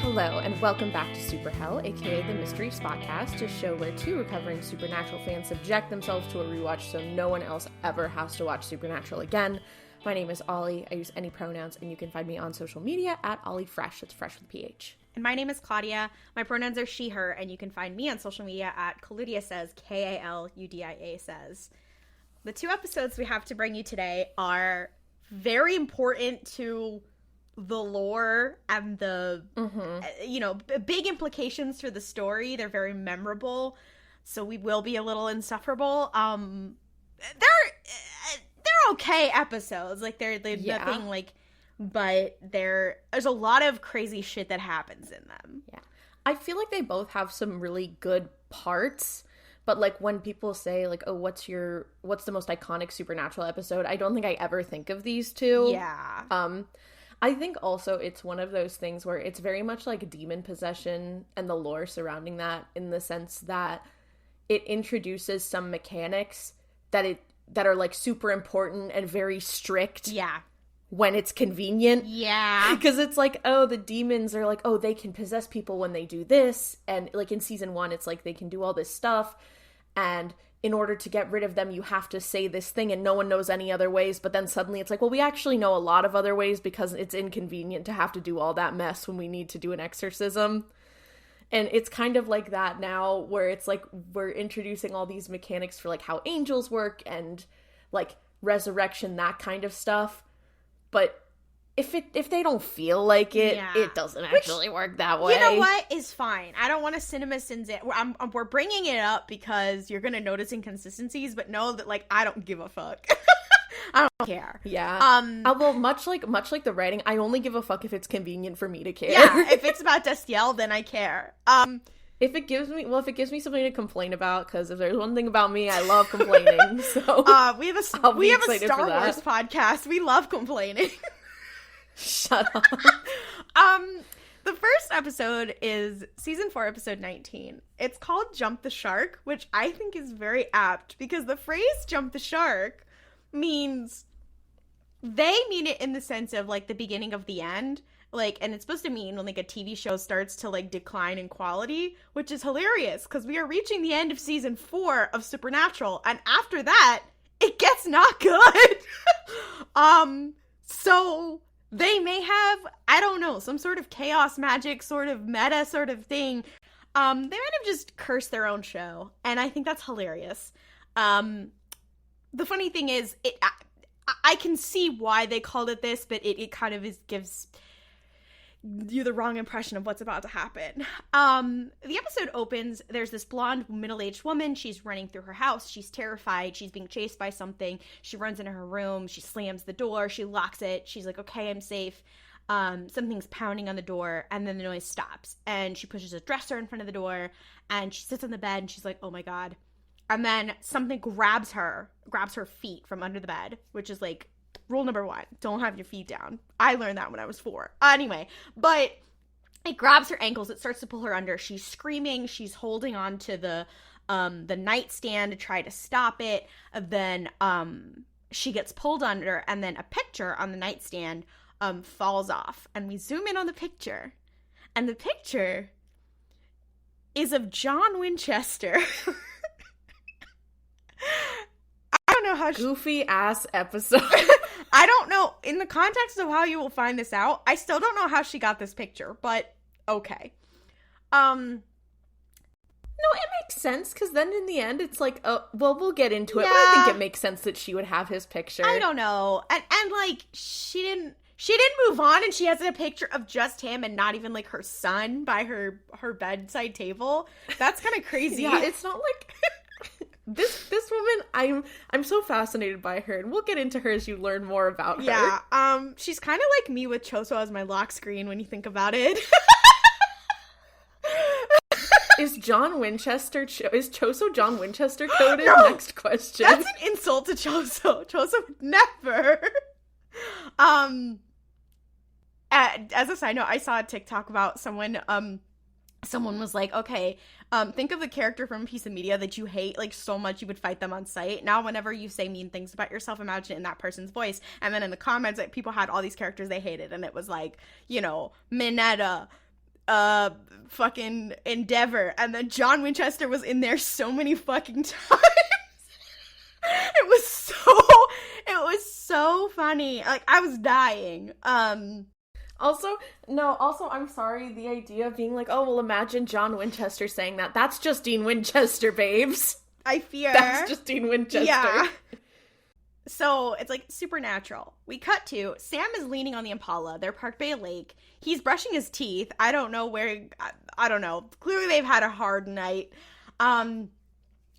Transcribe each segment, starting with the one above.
Hello, and welcome back to Super Hell, aka the Mystery Spotcast, a show where two recovering Supernatural fans subject themselves to a rewatch so no one else ever has to watch Supernatural again. My name is Ollie. I use any pronouns, and you can find me on social media at OllieFresh. It's fresh with PH. And my name is Klaudia. My pronouns are she, her, and you can find me on social media at Klaudia says, K-A-L-U-D-I-A says. The two episodes we have to bring you today are very important to the lore and the, big implications for the story. They're very memorable, so we will be a little insufferable. They're okay episodes. Like, they're nothing, like, but there's a lot of crazy shit that happens in them. Yeah. I feel like they both have some really good parts, but, like, when people say, like, oh, what's the most iconic Supernatural episode, I don't think I ever think of these two. Yeah. I think also it's one of those things where it's very much like demon possession and the lore surrounding that, in the sense that it introduces some mechanics that are like super important and very strict. Yeah. When it's convenient. Yeah. Because it's like, oh, the demons are like, oh, they can possess people when they do this. And like in season 1, it's like they can do all this stuff. And in order to get rid of them, you have to say this thing and no one knows any other ways. But then suddenly it's like, well, we actually know a lot of other ways because it's inconvenient to have to do all that mess when we need to do an exorcism. And it's kind of like that now, where it's like we're introducing all these mechanics for like how angels work and like resurrection, that kind of stuff. But if they don't feel like it, it doesn't actually work that way. You know what? Is fine. I don't want to CinemaSins it. We're bringing it up because you're going to notice inconsistencies, but know that, like, I don't give a fuck. I don't care. Yeah. Well, much like the writing, I only give a fuck if it's convenient for me to care. Yeah. If it's about Destiel, then I care. If it gives me something to complain about, because if there's one thing about me, I love complaining. So we have a Star Wars podcast. We love complaining. Shut up. The first episode is season 4, episode 19. It's called Jump the Shark, which I think is very apt because the phrase jump the shark means they mean it in the sense of like the beginning of the end. Like, and it's supposed to mean when like a TV show starts to like decline in quality, which is hilarious because we are reaching the end of season 4 of Supernatural, and after that, it gets not good. So they may have, I don't know, some sort of chaos magic sort of meta sort of thing. They might have just cursed their own show, and I think that's hilarious. The funny thing is, I can see why they called it this, but it kind of gives you the wrong impression of what's about to happen. The episode opens, there's this blonde middle-aged woman. She's running through her house. She's terrified. She's being chased by something. She runs into her room. She slams the door. She locks it. She's like, okay, I'm safe. Something's pounding on the door, and then the noise stops. And she pushes a dresser in front of the door, and she sits on the bed, and she's like, oh my God. And then something grabs her feet from under the bed, which is like, rule number 1, don't have your feet down. I learned that when I was 4. Anyway, but it grabs her ankles. It starts to pull her under. She's screaming. She's holding on to the nightstand to try to stop it. Then she gets pulled under, and then a picture on the nightstand falls off. And we zoom in on the picture, and the picture is of John Winchester. I don't know how goofy ass episode. I don't know, in the context of how you will find this out, I still don't know how she got this picture, but okay. No, it makes sense, because then in the end, it's like, oh, well, we'll get into it, but I think it makes sense that she would have his picture. I don't know. And like, she didn't move on, and she has a picture of just him and not even, like, her son by her bedside table. That's kind of crazy. Yeah, it's not like... This woman, I'm so fascinated by her, and we'll get into her as you learn more about her. Yeah, she's kind of like me with Choso as my lock screen when you think about it. Is Choso John Winchester coded? No, next question. That's an insult to Choso. Choso would never. As a side note, I saw a TikTok about someone was like, okay, think of the character from a piece of media that you hate, like, so much you would fight them on sight. Now, whenever you say mean things about yourself, imagine it in that person's voice. And then in the comments, like, people had all these characters they hated, and it was like, you know, Minetta, fucking Endeavor, and then John Winchester was in there so many fucking times. It was so funny. Like, I was dying. Also, I'm sorry, the idea of being like, oh, well, imagine John Winchester saying that. That's just Dean Winchester, babes. I fear. That's just Dean Winchester. Yeah. So, it's like supernatural. We cut to, Sam is leaning on the Impala. They're parked by a lake. He's brushing his teeth. I don't know. Clearly they've had a hard night.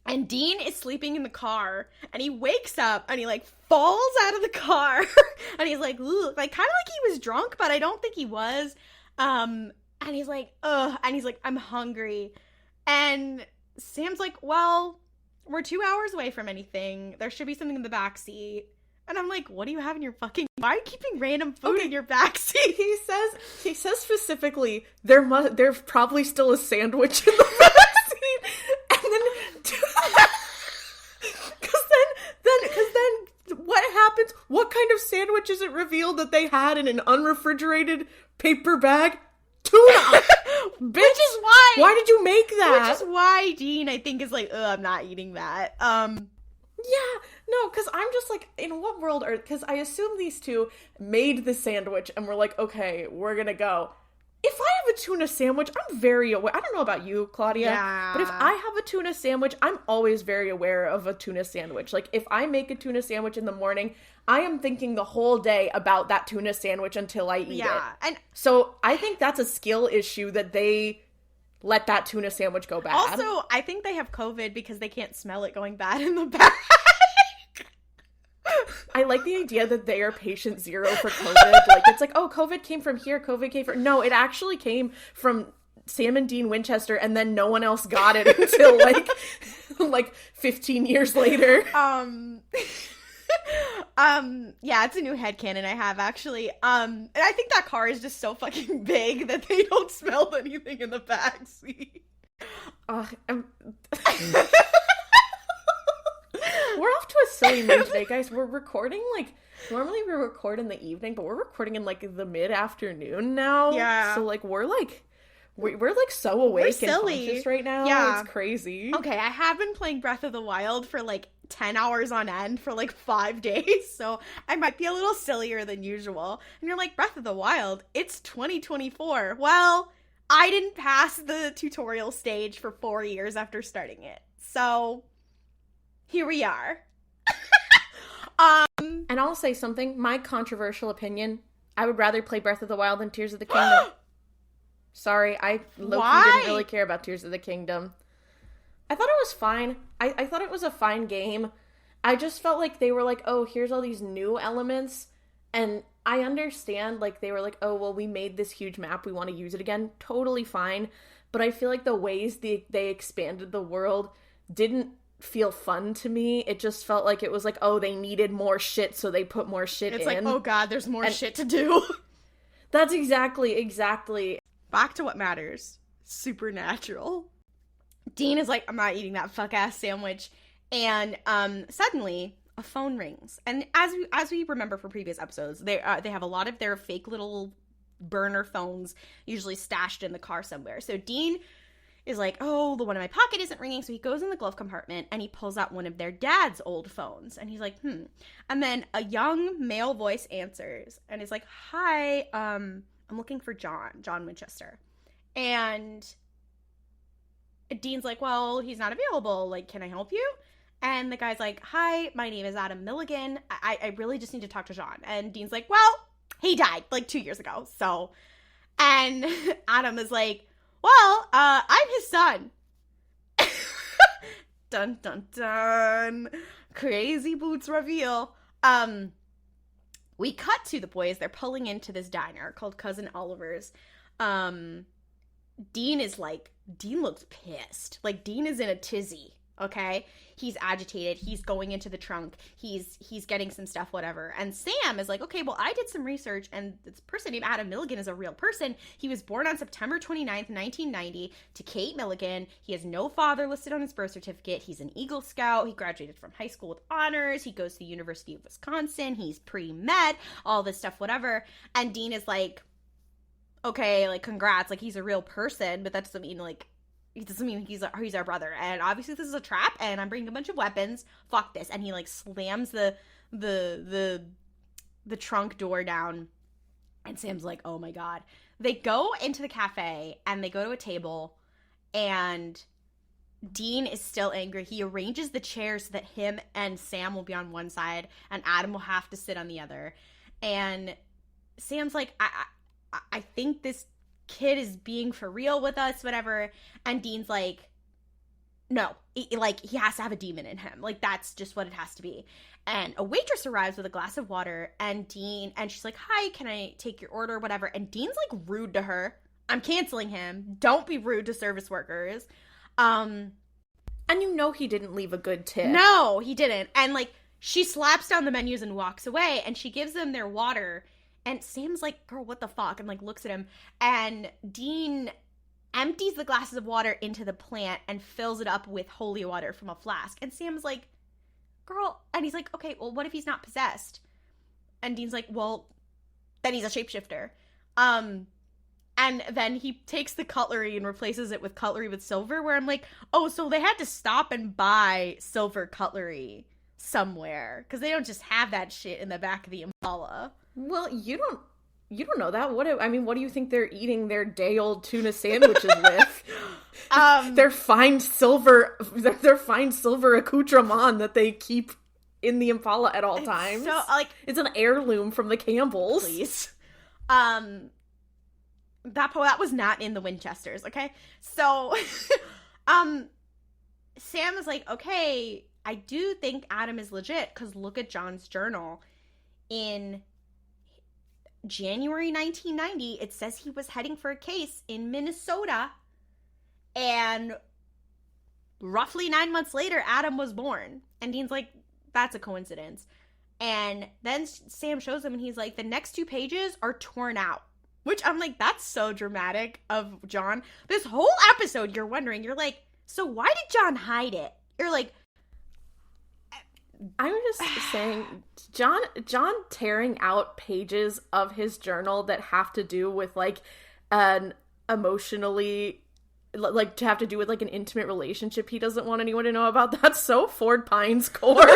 And Dean is sleeping in the car, and he wakes up, and he, like, falls out of the car, and he's like, ooh, like, kind of like he was drunk, but I don't think he was, and he's like, ugh, and he's like, I'm hungry, and Sam's like, well, we're 2 hours away from anything, there should be something in the backseat, and I'm like, what do you have in your fucking, why are you keeping random food in your backseat? He says specifically, there's probably still a sandwich in the backseat, and then because then what happens? What kind of sandwich is it revealed that they had in an unrefrigerated paper bag? Tuna! Which is why. Why did you make that? Which is why Dean, I think, is like, ugh, I'm not eating that. Yeah, no, because I'm just like, in what world are, because I assume these two made the sandwich and were like, okay, we're gonna go. If I have a tuna sandwich, I'm very aware. I don't know about you, Klaudia, but if I have a tuna sandwich, I'm always very aware of a tuna sandwich. Like, if I make a tuna sandwich in the morning, I am thinking the whole day about that tuna sandwich until I eat it. And so I think that's a skill issue that they let that tuna sandwich go bad. Also, I think they have COVID because they can't smell it going bad in the bag. I like the idea that they are patient zero for COVID. Like, it's like, oh, COVID came from here, COVID came from... No, it actually came from Sam and Dean Winchester, and then no one else got it until, like 15 years later. Yeah, it's a new headcanon I have, actually. And I think that car is just so fucking big that they don't smell anything in the backseat. We're off to a silly mood today, guys. We're recording, like, normally we record in the evening, but we're recording in, like, the mid-afternoon now. Yeah. So, like, we're so awake and conscious right now. Yeah. It's crazy. Okay, I have been playing Breath of the Wild for, like, 10 hours on end for, like, 5 days, so I might be a little sillier than usual. And you're like, Breath of the Wild? It's 2024. Well, I didn't pass the tutorial stage for 4 years after starting it. So... here we are. And I'll say something. My controversial opinion. I would rather play Breath of the Wild than Tears of the Kingdom. Sorry, I low-key didn't really care about Tears of the Kingdom. I thought it was fine. I thought it was a fine game. I just felt like they were like, oh, here's all these new elements. And I understand, like, they were like, oh, well, we made this huge map. We want to use it again. Totally fine. But I feel like the ways they expanded the world didn't feel fun to me. It just felt like it was like, oh, they needed more shit, so they put more shit in. It's like, oh god, there's more shit to do. That's exactly. Back to what matters. Supernatural. Dean is like, I'm not eating that fuck-ass sandwich. And suddenly, a phone rings. And as we remember from previous episodes, they have a lot of their fake little burner phones usually stashed in the car somewhere. So Dean is like, oh, the one in my pocket isn't ringing, so he goes in the glove compartment and he pulls out one of their dad's old phones, and he's like, and then a young male voice answers, and he's like, hi, I'm looking for John Winchester, and Dean's like, well, he's not available, like, can I help you? And the guy's like, hi, my name is Adam Milligan, I really just need to talk to John. And Dean's like, well, he died, like, 2 years ago, so, and Adam is like, well, I'm his son. Dun, dun, dun. Crazy boots reveal. We cut to the boys. They're pulling into this diner called Cousin Oliver's. Dean looks pissed. Like, Dean is in a tizzy. Okay, he's agitated, he's going into the trunk, he's getting some stuff, whatever. And Sam is like, okay, well, I did some research, and this person named Adam Milligan is a real person. He was born on September 29th, 1990, to Kate Milligan. He has no father listed on his birth certificate. He's an Eagle Scout. He graduated from high school with honors. He goes to the University of Wisconsin. He's pre-med, all this stuff, whatever. And Dean is like, okay, like, congrats, like, he's a real person, but that doesn't mean, like, it doesn't mean he's our brother, and obviously this is a trap, and I'm bringing a bunch of weapons, fuck this, and he, like, slams the trunk door down, and Sam's like, oh my god. They go into the cafe, and they go to a table, and Dean is still angry. He arranges the chairs so that him and Sam will be on one side, and Adam will have to sit on the other. And Sam's like, I think this kid is being for real with us, whatever. And Dean's like, no, he has to have a demon in him. Like, that's just what it has to be. And a waitress arrives with a glass of water, and she's like, hi, can I take your order, whatever. And Dean's, like, rude to her. I'm canceling him. Don't be rude to service workers. And you know he didn't leave a good tip. No, he didn't. And, like, she slaps down the menus and walks away, and she gives them their water, and Sam's like, girl, what the fuck? And, like, looks at him, and Dean empties the glasses of water into the plant and fills it up with holy water from a flask. And Sam's like, girl, and he's like, okay, well, what if he's not possessed? And Dean's like, well, then he's a shapeshifter. And then he takes the cutlery and replaces it with cutlery with silver, where I'm like, oh, so they had to stop and buy silver cutlery somewhere, because they don't just have that shit in the back of the Impala. Well, you don't know that. What do you think they're eating their day-old tuna sandwiches with? Their fine silver accoutrement that they keep in the Impala at all times. So, like, it's an heirloom from the Campbells. Please. That was not in the Winchesters, okay? So, Sam is like, okay, I do think Adam is legit, because look at John's journal. In January 1990, it says he was heading for a case in Minnesota, and roughly 9 months later, Adam was born. And Dean's like, that's a coincidence. And then Sam shows him, and he's like, the next 2 pages are torn out. Which I'm like, that's so dramatic of John. This whole episode, you're wondering, you're like, so why did John hide it? You're like, I'm just saying, John tearing out pages of his journal that have to do with, like, an emotionally, like, to have to do with, like, an intimate relationship he doesn't want anyone to know about. That's so Ford Pines core.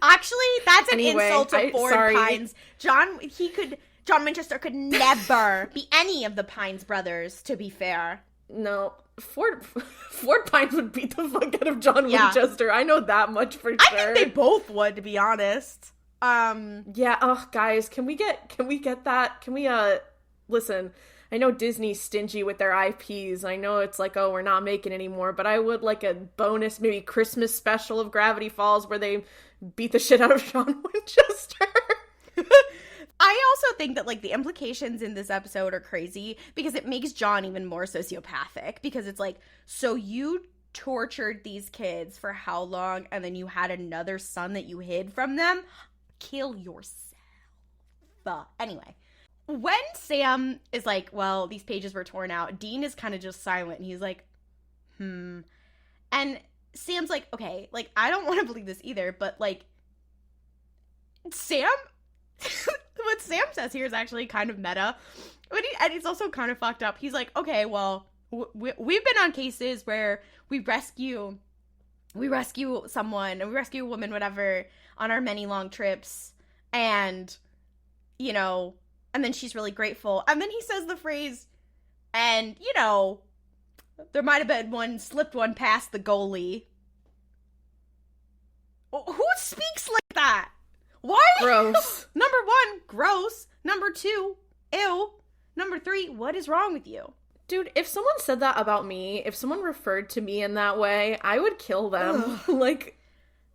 Actually, that's an insult to Ford Pines. John Winchester could never be any of the Pines brothers, to be fair. No, Ford Pines would beat the fuck out of John Winchester. I know that much for sure. I think they both would, to be honest. Yeah, guys, can we get that? Can we, listen, I know Disney's stingy with their IPs. I know it's like, oh, we're not making anymore, but I would like a bonus, maybe Christmas special of Gravity Falls where they beat the shit out of John Winchester. I also think that, like, the implications in this episode are crazy because it makes John even more sociopathic, because it's like, so you tortured these kids for how long, and then you had another son that you hid from them? Kill yourself. Anyway, when Sam is like, well, these pages were torn out, Dean is kind of just silent, and he's like, And Sam's like, okay, like, I don't want to believe this either, but, like, Sam... What Sam says here is actually kind of meta, and it's also kind of fucked up. He's like, okay, well, we've been on cases where we rescue someone, and we rescue a woman, whatever, on our many long trips, and, you know, and then she's really grateful, and then he says the phrase, and, you know, there might have been slipped one past the goalie. Who speaks like that? Why? Gross. Number 1, gross. Number 2, ew. Number 3, what is wrong with you? Dude, if someone said that about me, if someone referred to me in that way, I would kill them. Like,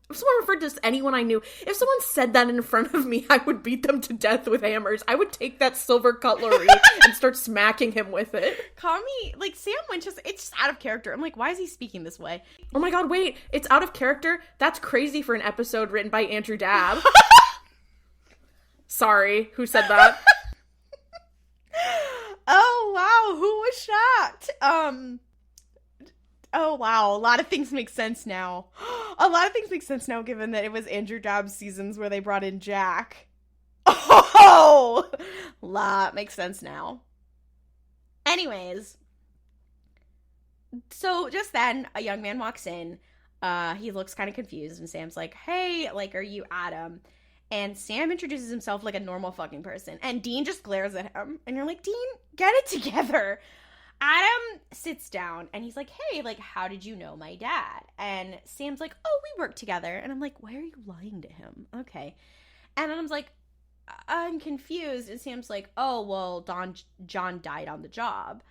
if someone referred to anyone I knew, if someone said that in front of me, I would beat them to death with hammers. I would take that silver cutlery and start smacking him with it. Call me, like, Sam Winchester, it's just out of character. I'm like, why is he speaking this way? Oh my god, wait, it's out of character? That's crazy for an episode written by Andrew Dabb. Sorry, who said that? Oh, wow, who was shocked? Oh, wow, a lot of things make sense now. A lot of things make sense now, given that it was Andrew Dabb's seasons where they brought in Jack. Oh, makes sense now. Anyways, so just then, a young man walks in. He looks kind of confused, and Sam's like, hey, like, are you Adam? And Sam introduces himself like a normal fucking person, and Dean just glares at him, and you're like, Dean, get it together. Adam sits down, and he's like, hey, like, how did you know my dad? And Sam's like, oh, we work together. And I'm like, why are you lying to him? Okay. And Adam's like, I'm confused. And Sam's like, oh, well, John died on the job.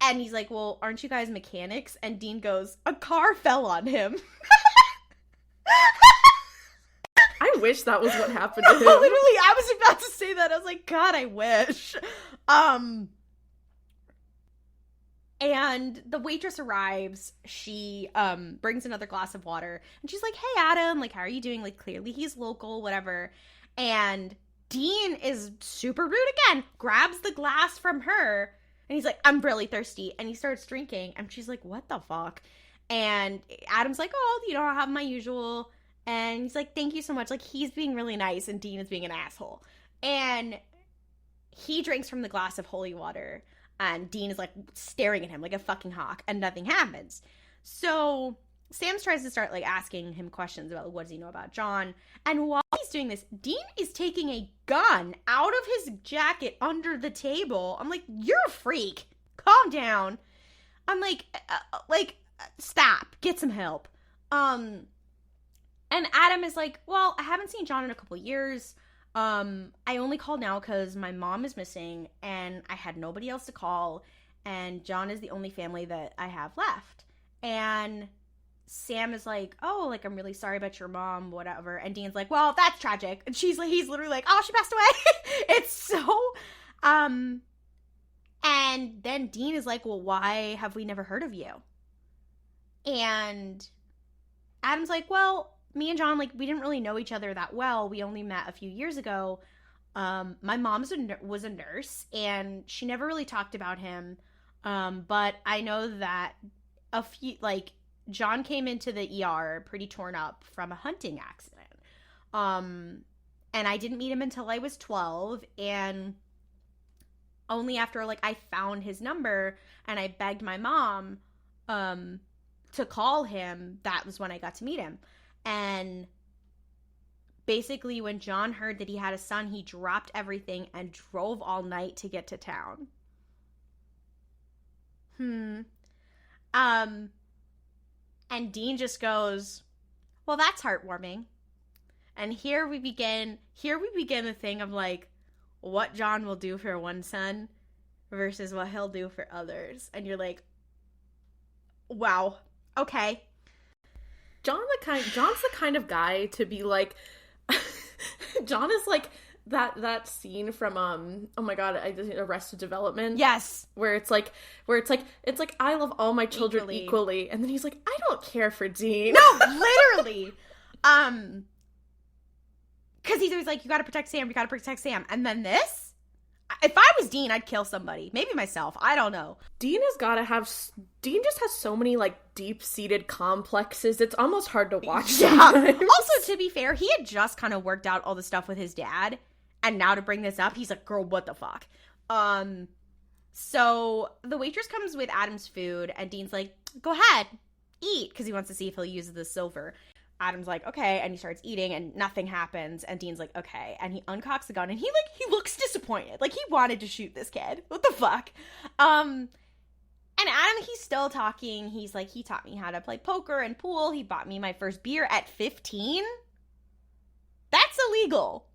And he's like, well, aren't you guys mechanics? And Dean goes, a car fell on him. I wish that was what happened to him. Literally, I was about to say that. I was like, God, I wish. And the waitress arrives. She brings another glass of water. And she's like, hey, Adam, like, how are you doing? Like, clearly he's local, whatever. And Dean is super rude again. Grabs the glass from her. And he's like, I'm really thirsty. And he starts drinking. And she's like, what the fuck? And Adam's like, oh, you know, I'll have my usual. And he's like, thank you so much. Like, he's being really nice. And Dean is being an asshole. And he drinks from the glass of holy water. And Dean is, like, staring at him like a fucking hawk. And nothing happens. So Sam tries to start, like, asking him questions about what does he know about John. And while he's doing this, Dean is taking a gun out of his jacket under the table. I'm like, you're a freak. Calm down. I'm like, stop. Get some help. And Adam is like, well, I haven't seen John in a couple years. I only called now because my mom is missing and I had nobody else to call. And John is the only family that I have left. And Sam is like, oh, like, I'm really sorry about your mom, whatever. And Dean's like, well, that's tragic. And he's literally like, oh, she passed away. It's so, and then Dean is like, well, why have we never heard of you? And Adam's like, well, me and John, like, we didn't really know each other that well. We only met a few years ago. My mom was a nurse, and she never really talked about him. But I know that John came into the ER pretty torn up from a hunting accident. And I didn't meet him until I was 12, and only after, like, I found his number and I begged my mom to call him, that was when I got to meet him. And basically when John heard that he had a son, he dropped everything and drove all night to get to town. And Dean just goes, well, that's heartwarming. And here we begin the thing of, like, what John will do for one son versus what he'll do for others. And you're like, wow, okay. John's the kind of guy to be like, John is like that scene from oh my god, Arrested Development. Yes, where it's like I love all my children equally, and then he's like, I don't care for Dean. No, literally, because he's always like, you gotta protect Sam, and then this. If I was Dean, I'd kill somebody. Maybe myself. I don't know. Dean just has so many, like, deep-seated complexes. It's almost hard to watch. Yeah. Also, to be fair, he had just kind of worked out all the stuff with his dad. And now to bring this up, he's like, girl, what the fuck? So the waitress comes with Adam's food, and Dean's like, go ahead, eat, because he wants to see if he'll use the silver. Adam's like, okay, and he starts eating, and nothing happens, and Dean's like, okay, and he uncocks the gun, and he looks disappointed, like, he wanted to shoot this kid, what the fuck, and Adam, he's still talking, he's like, he taught me how to play poker and pool, he bought me my first beer at 15, that's illegal.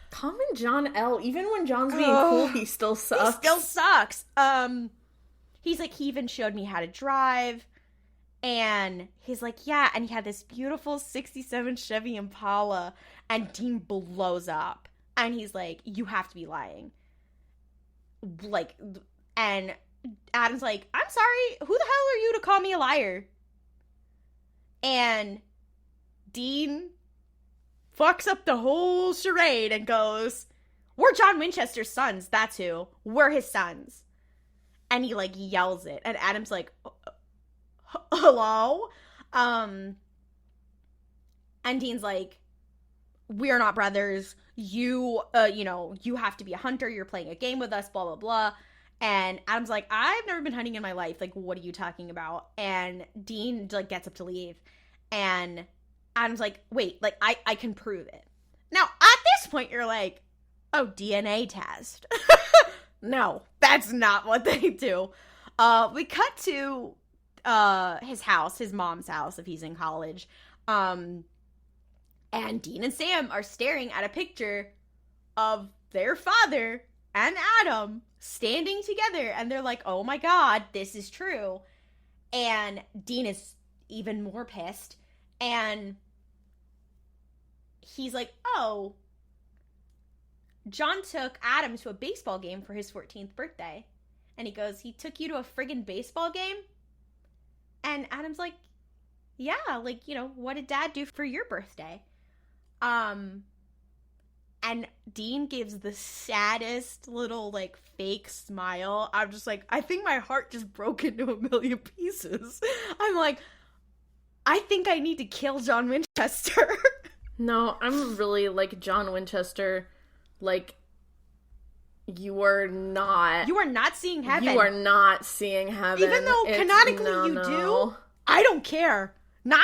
Common John L, even when John's being cool, he still sucks. He's like, he even showed me how to drive. And he's like, yeah, and he had this beautiful 67 Chevy Impala, and Dean blows up. And he's like, you have to be lying. Like, and Adam's like, I'm sorry, who the hell are you to call me a liar? And Dean fucks up the whole charade and goes, we're John Winchester's sons, that's who. We're his sons. And he, like, yells it. And Adam's like, hello? And Dean's like, we're not brothers. you have to be a hunter. You're playing a game with us, blah, blah, blah. And Adam's like, I've never been hunting in my life. Like, what are you talking about? And Dean, like, gets up to leave. And Adam's like, wait, like, I can prove it. Now, at this point, you're like, oh, DNA test. No, that's not what they do. We cut to his house, his mom's house, if he's in college. And Dean and Sam are staring at a picture of their father and Adam standing together. And they're like, oh my God, this is true. And Dean is even more pissed. And he's like, oh, John took Adam to a baseball game for his 14th birthday. And he goes, he took you to a friggin' baseball game? And Adam's like, yeah, like, you know, what did Dad do for your birthday? And Dean gives the saddest little, like, fake smile. I'm just like, I think my heart just broke into a million pieces. I'm like, I think I need to kill John Winchester. No, I'm really, like, John Winchester, like, you are not seeing heaven. You are not seeing heaven. Even though canonically you do, I don't care. No.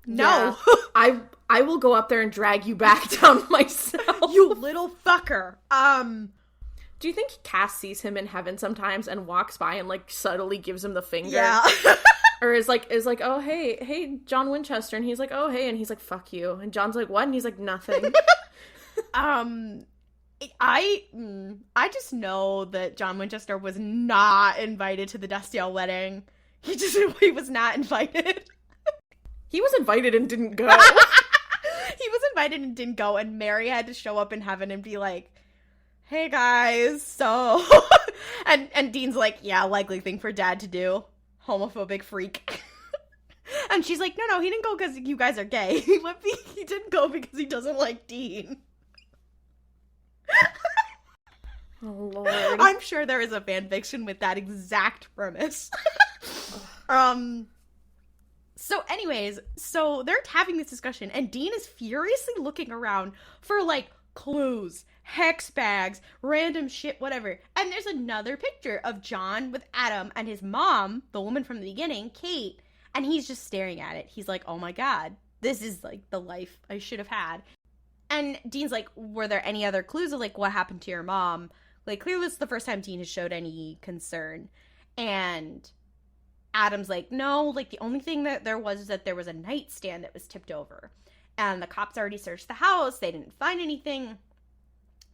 Yeah. I will go up there and drag you back down myself. You little fucker. Do you think Cass sees him in heaven sometimes and walks by and, like, subtly gives him the finger? Yeah. Or is like, oh, hey, John Winchester. And he's like, oh, hey. And he's like, fuck you. And John's like, what? And he's like, nothing. I just know that John Winchester was not invited to the Destiel wedding. He was not invited. He was invited and didn't go. He was invited and didn't go, and Mary had to show up in heaven and be like, hey guys, so... and Dean's like, yeah, likely thing for Dad to do. Homophobic freak. And she's like, no, he didn't go because you guys are gay. He didn't go because he doesn't like Dean. Oh, Lord. I'm sure there is a fanfiction with that exact premise. So anyways, so they're having this discussion, and Dean is furiously looking around for, like, clues, hex bags, random shit, whatever. And there's another picture of John with Adam and his mom, the woman from the beginning, Kate, and he's just staring at it. He's like, oh my God, this is, like, the life I should have had. And Dean's like, were there any other clues of, like, what happened to your mom? Like, clearly it's the first time Dean has showed any concern. And Adam's like, no, like, the only thing that there was is that there was a nightstand that was tipped over. And the cops already searched the house. They didn't find anything.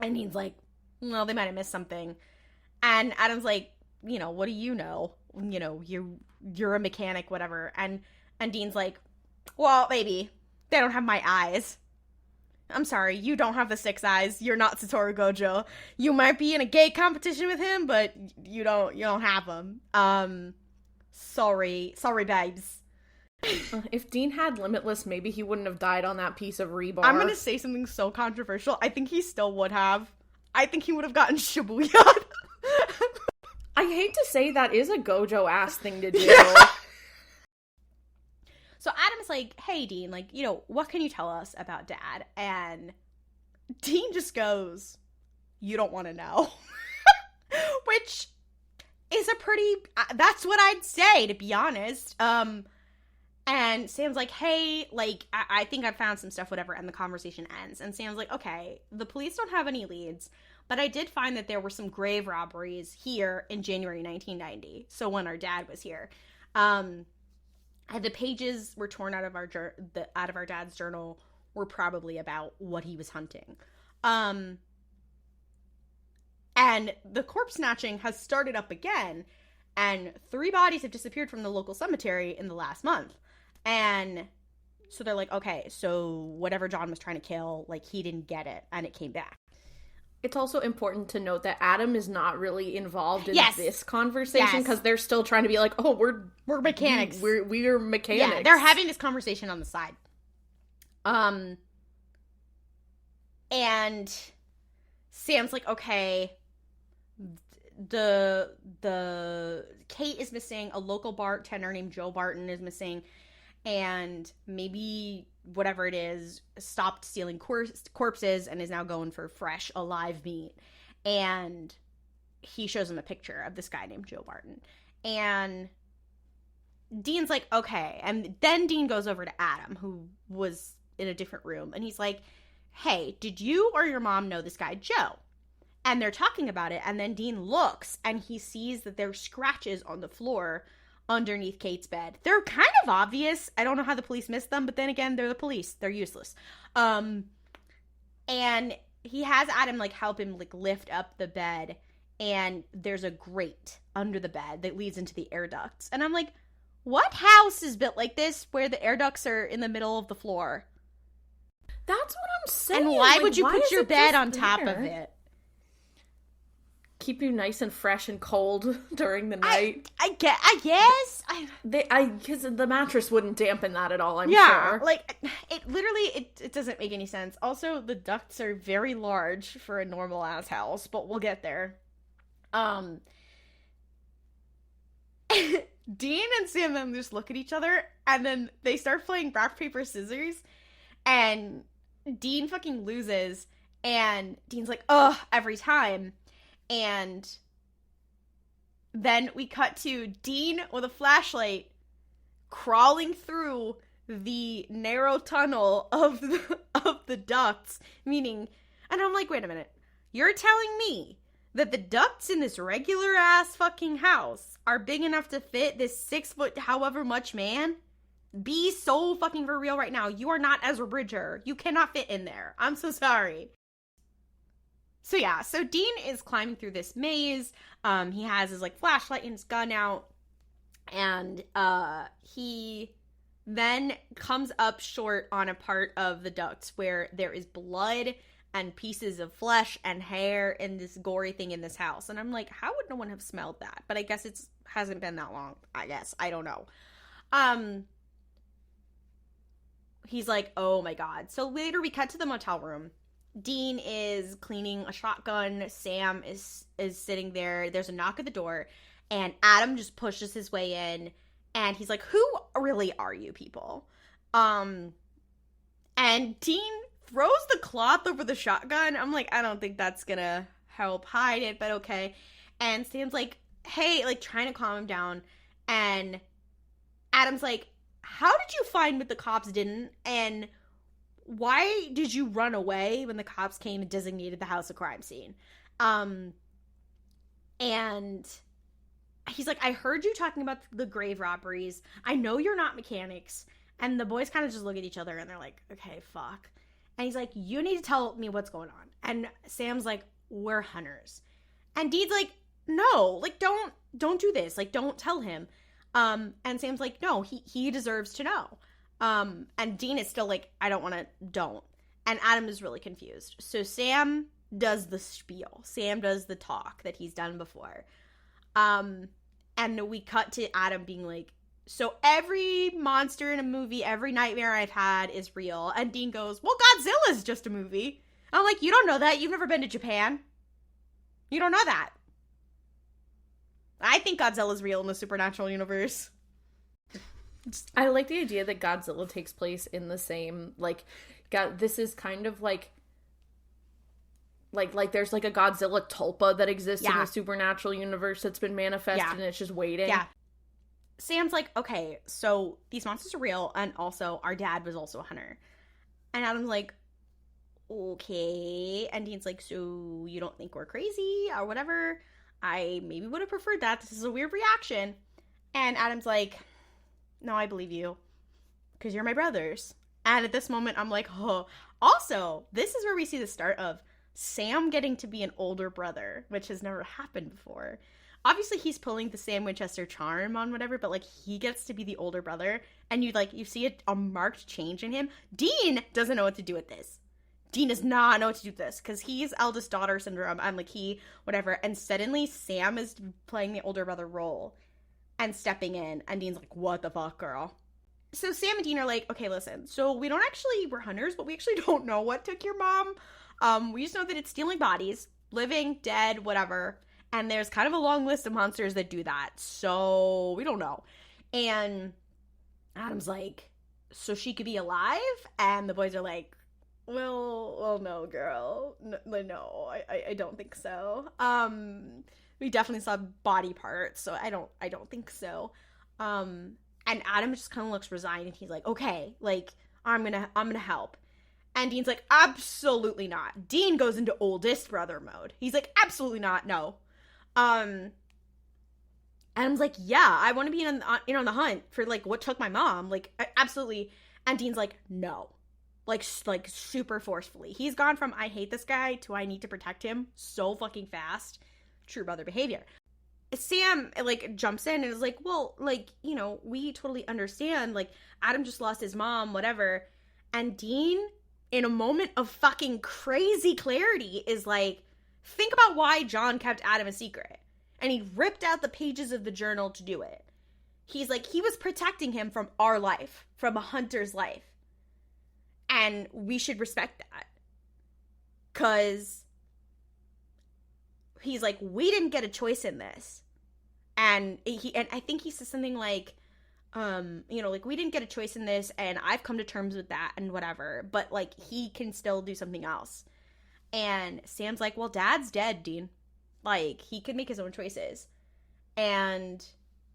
And Dean's like, well, they might have missed something. And Adam's like, you know, what do you know? You know, you're a mechanic, whatever. And Dean's like, well, maybe. They don't have my eyes. I'm sorry, you don't have the 6 eyes. You're not Satoru Gojo. You might be in a gay competition with him, but you don't have them. Sorry, babes. If Dean had Limitless, maybe he wouldn't have died on that piece of rebar. I'm gonna say something so controversial. I think he still would have. I think he would have gotten Shibuya. I hate to say that is a Gojo-ass thing to do. So Adam's like, hey, Dean, like, you know, what can you tell us about Dad? And Dean just goes, you don't want to know. Which is a pretty, that's what I'd say, to be honest. And Sam's like, hey, like, I think I found some stuff, whatever, and the conversation ends. And Sam's like, okay, the police don't have any leads, but I did find that there were some grave robberies here in January 1990, so when our dad was here. The pages were torn out of our dad's journal were probably about what he was hunting. And the corpse snatching has started up again, and 3 bodies have disappeared from the local cemetery in the last month. And so they're like, okay, so whatever John was trying to kill, like, he didn't get it, and it came back. It's also important to note that Adam is not really involved in this conversation, because they're still trying to be like, oh, we're mechanics. We're mechanics. Yeah, they're having this conversation on the side. And Sam's like, okay, the Kate is missing, a local bartender named Joe Barton is missing, and maybe whatever it is, stopped stealing corpses and is now going for fresh, alive meat. And he shows him a picture of this guy named Joe Barton. And Dean's like, okay. And then Dean goes over to Adam, who was in a different room. And he's like, hey, did you or your mom know this guy, Joe? And they're talking about it. And then Dean looks and he sees that there's scratches on the floor underneath Kate's bed. They're kind of obvious. I don't know how the police missed them, but then again, they're the police. They're useless. And he has Adam, like, help him, like, lift up the bed, and there's a grate under the bed that leads into the air ducts. And I'm like, what house is built like this where the air ducts are in the middle of the floor? That's what I'm saying. And why would you put your bed on top of it? Keep you nice and fresh and cold during the night. I guess. Because the mattress wouldn't dampen that at all, I'm sure. Like, it literally, it doesn't make any sense. Also, the ducts are very large for a normal-ass house, but we'll get there. Dean and Sam then just look at each other, and then they start playing rock, paper, scissors, and Dean fucking loses, and Dean's like, ugh, every time. And then we cut to Dean with a flashlight crawling through the narrow tunnel of the ducts, meaning, and I'm like, wait a minute, you're telling me that the ducts in this regular ass fucking house are big enough to fit this 6 foot however much man? Be so fucking for real right now. You are not Ezra Bridger. You cannot fit in there. I'm so sorry. So yeah, so Dean is climbing through this maze. He has his, like, flashlight and his gun out. And he then comes up short on a part of the ducts where there is blood and pieces of flesh and hair in this gory thing in this house. And I'm like, how would no one have smelled that? But I guess it hasn't been that long, I guess. I don't know. He's like, oh my god. So later we cut to the motel room. Dean is cleaning a shotgun. Sam is sitting there. There's a knock at the door. And Adam just pushes his way in. And he's like, who really are you people? And Dean throws the cloth over the shotgun. I'm like, I don't think that's gonna help hide it, but okay. And Sam's like, hey, like, trying to calm him down. And Adam's like, how did you find what the cops didn't? And why did you run away when the cops came and designated the house a crime scene? And he's like, I heard you talking about the grave robberies. I know you're not mechanics. And the boys kind of just look at each other and they're like, okay, fuck. And he's like, you need to tell me what's going on. And Sam's like, we're hunters. And Dean's like, no, like, don't do this. Like, don't tell him. And Sam's like, no, he deserves to know. And Dean is still like, I don't. And Adam is really confused. So Sam does the spiel. Sam does the talk that he's done before. And we cut to Adam being like, so every monster in a movie, every nightmare I've had is real. And Dean goes, well, Godzilla's just a movie. I'm like, you don't know that. You've never been to Japan. You don't know that. I think Godzilla's real in the supernatural universe. I like the idea that Godzilla takes place in the same, like, this is kind of like there's like a Godzilla tulpa that exists in the supernatural universe that's been manifested and it's just waiting. Yeah. Sam's like, okay, so these monsters are real, and also our dad was also a hunter. And Adam's like, okay. And Dean's like, so you don't think we're crazy or whatever? I maybe would have preferred that. This is a weird reaction. And Adam's like, no, I believe you, because you're my brothers. And at this moment, I'm like, oh. Also, this is where we see the start of Sam getting to be an older brother, which has never happened before. Obviously, he's pulling the Sam Winchester charm on whatever, but, like, he gets to be the older brother, and you see a marked change in him. Dean doesn't know what to do with this. Dean does not know what to do with this, because he's eldest daughter syndrome, and, like, whatever, and suddenly Sam is playing the older brother role and stepping in, and Dean's like, what the fuck, girl? So Sam and Dean are like, okay, listen, so we're hunters, but we actually don't know what took your mom. We just know that it's stealing bodies, living, dead, whatever. And there's kind of a long list of monsters that do that. So we don't know. And Adam's like, so she could be alive? And the boys are like, well, no, girl. No, I don't think so. We definitely saw body parts, so I don't think so. And Adam just kind of looks resigned, and he's like, okay, like, I'm gonna help. And Dean's like, absolutely not. Dean goes into oldest brother mode. He's like, absolutely not, no. Adam's like, yeah, I want to be in on the hunt for, like, what took my mom. Like, absolutely. And Dean's like, no. Like super forcefully. He's gone from I hate this guy to I need to protect him so fucking fast. True brother behavior. Sam, like, jumps in and is like, well, like, you know, we totally understand. Like, Adam just lost his mom, whatever. And Dean, in a moment of fucking crazy clarity, is like, think about why John kept Adam a secret. And he ripped out the pages of the journal to do it. He's like, he was protecting him from our life, from a hunter's life. And we should respect that. 'Cause he's like, we didn't get a choice in this. And I think he says something like, you know, like, we didn't get a choice in this, and I've come to terms with that and whatever. But, like, he can still do something else. And Sam's like, well, Dad's dead, Dean. Like, he could make his own choices. And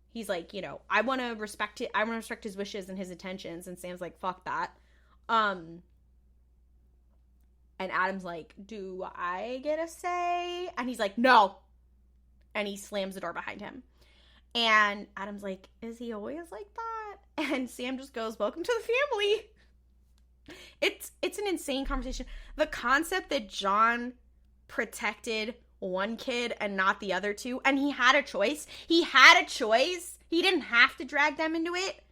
he's like, you know, I want to respect it. I want to respect his wishes and his intentions. And Sam's like, fuck that. And Adam's like, do I get a say? And he's like, no. And he slams the door behind him. And Adam's like, is he always like that? And Sam just goes, welcome to the family. It's an insane conversation. The concept that John protected one kid and not the other two, and he had a choice. He didn't have to drag them into it.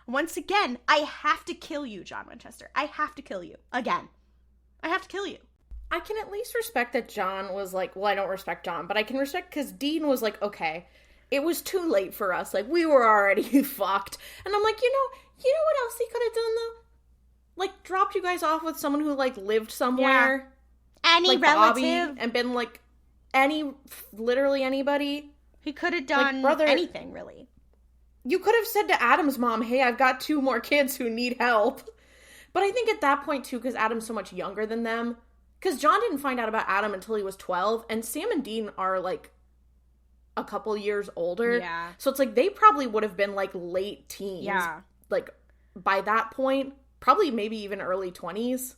Once again, I have to kill you, John Winchester. I have to kill you. Again. I have to kill you. I can at least respect that John was like, well, I don't respect John, but I can respect because Dean was like, okay, it was too late for us. Like, we were already fucked. And I'm like, you know what else he could have done, though? Like, dropped you guys off with someone who, like, lived somewhere. Yeah. Any like relative. Bobby, and been, like, literally anybody. He could have done, like, brother, anything, really. You could have said to Adam's mom, hey, I've got 2 more kids who need help. But I think at that point, too, because Adam's so much younger than them, because John didn't find out about Adam until he was 12, and Sam and Dean are, like, a couple years older. Yeah. So it's like, they probably would have been, like, late teens. Yeah. Like, by that point, probably maybe even early 20s.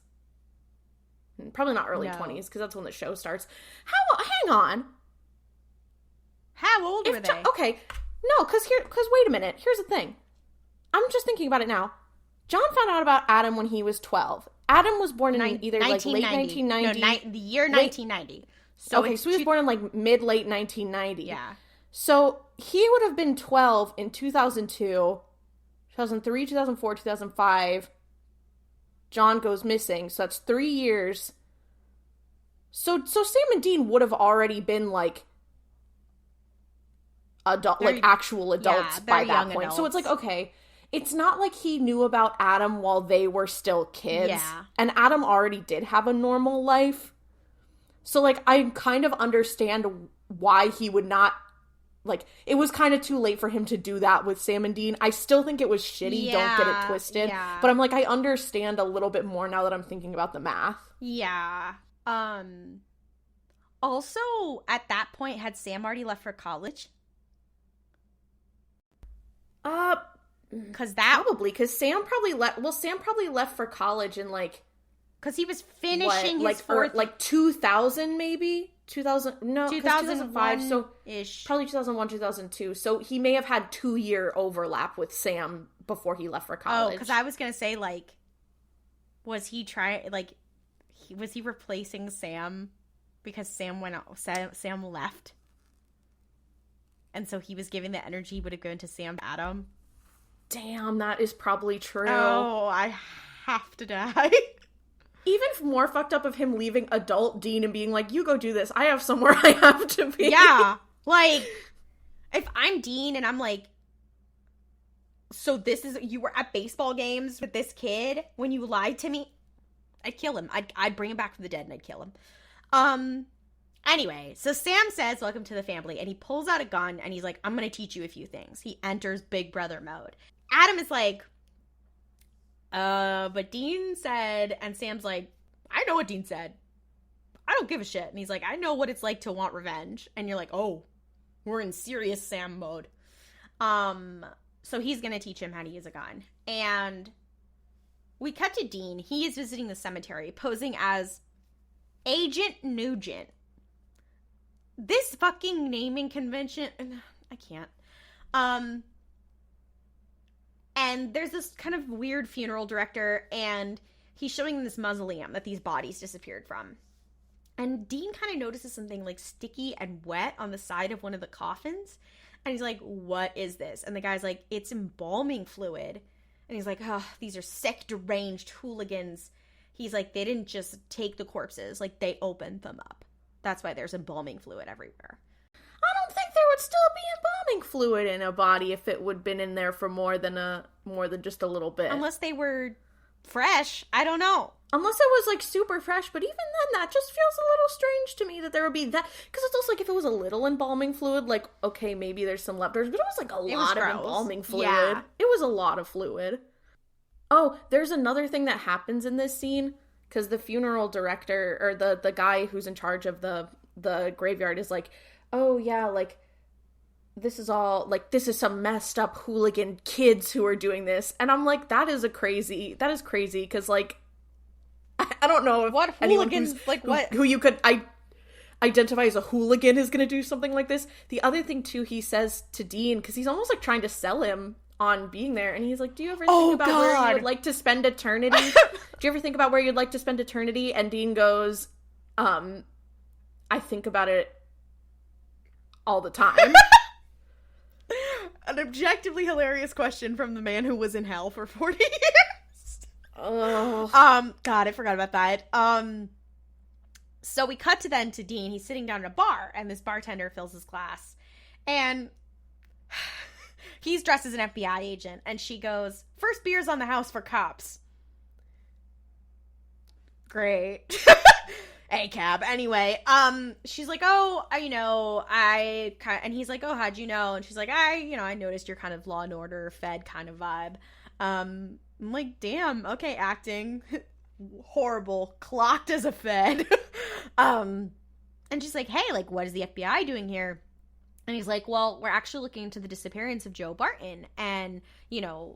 Probably not early 20s, because that's when the show starts. Hang on. How old were they? Okay. No, because wait a minute. Here's the thing. I'm just thinking about it now. John found out about Adam when he was 12. Adam was born in either like late 1990. No, the year 1990. So okay, so he was born in like mid-late 1990. Yeah. So he would have been 12 in 2002, 2003, 2004, 2005. John goes missing. So that's 3 years. So Sam and Dean would have already been like actual adults by that point. Adults. So it's like, okay, it's not like he knew about Adam while they were still kids. Yeah. And Adam already did have a normal life. So, like, I kind of understand why he would not, like, it was kind of too late for him to do that with Sam and Dean. I still think it was shitty, don't get it twisted. Yeah. But I'm like, I understand a little bit more now that I'm thinking about the math. Yeah. Also, at that point, had Sam already left for college? Because Sam probably left. Well, Sam probably left for college in like, because he was finishing his fourth, like 2000 maybe 2000. No, 2005. So ish, probably 2001, 2002. So he may have had 2-year overlap with Sam before he left for college. Oh, because I was gonna say, like, was he was he replacing Sam because Sam left? And so he was giving the energy would have gone to Sam Adam. Damn, that is probably true. Oh, I have to die. Even more fucked up of him leaving adult Dean and being like, you go do this. I have somewhere I have to be. Yeah. Like, if I'm Dean and I'm like, so you were at baseball games with this kid when you lied to me? I'd kill him. I'd bring him back from the dead and I'd kill him. Anyway, so Sam says, welcome to the family, and he pulls out a gun, and he's like, I'm going to teach you a few things. He enters Big Brother mode. Adam is like, But Dean said, and Sam's like, I know what Dean said. I don't give a shit. And he's like, I know what it's like to want revenge. And you're like, oh, we're in serious Sam mode. So he's going to teach him how to use a gun. And we cut to Dean. He is visiting the cemetery, posing as Agent Nugent. This fucking naming convention, I can't. And there's this kind of weird funeral director, and he's showing them this mausoleum that these bodies disappeared from. And Dean kind of notices something like sticky and wet on the side of one of the coffins. And he's like, what is this? And the guy's like, it's embalming fluid. And he's like, oh, these are sick, deranged hooligans. He's like, they didn't just take the corpses, like they opened them up. That's why there's embalming fluid everywhere. I don't think there would still be embalming fluid in a body if it would been in there for more than just a little bit. Unless they were fresh. I don't know. Unless it was like super fresh, but even then that just feels a little strange to me that there would be that, because it's also like if it was a little embalming fluid, like okay, maybe there's some leftovers, but it was like a lot of embalming fluid. Yeah. It was a lot of fluid. Oh, there's another thing that happens in this scene, because the funeral director, or the guy who's in charge of the graveyard is like, oh yeah, like this is some messed up hooligan kids who are doing this. And I'm like, that is crazy, because like, I don't know if what hooligans, who you could identify as a hooligan is going to do something like this. The other thing too, he says to Dean, because he's almost like trying to sell him on being there, and he's like, do you ever think about where you would like to spend eternity? Do you ever think about where you'd like to spend eternity? And Dean goes, I think about it all the time. An objectively hilarious question from the man who was in hell for 40 years. Oh. God, I forgot about that. So we cut to Dean. He's sitting down at a bar, and this bartender fills his glass. And he's dressed as an FBI agent, and she goes, first beers on the house for cops. Great. A cab. Anyway, she's like, oh, and he's like, oh, how'd you know? And she's like, I noticed you're kind of Law and Order, Fed kind of vibe. I'm like, damn, okay, acting. Horrible. Clocked as a Fed. And she's like, hey, like, what is the FBI doing here? And he's like, well, we're actually looking into the disappearance of Joe Barton and,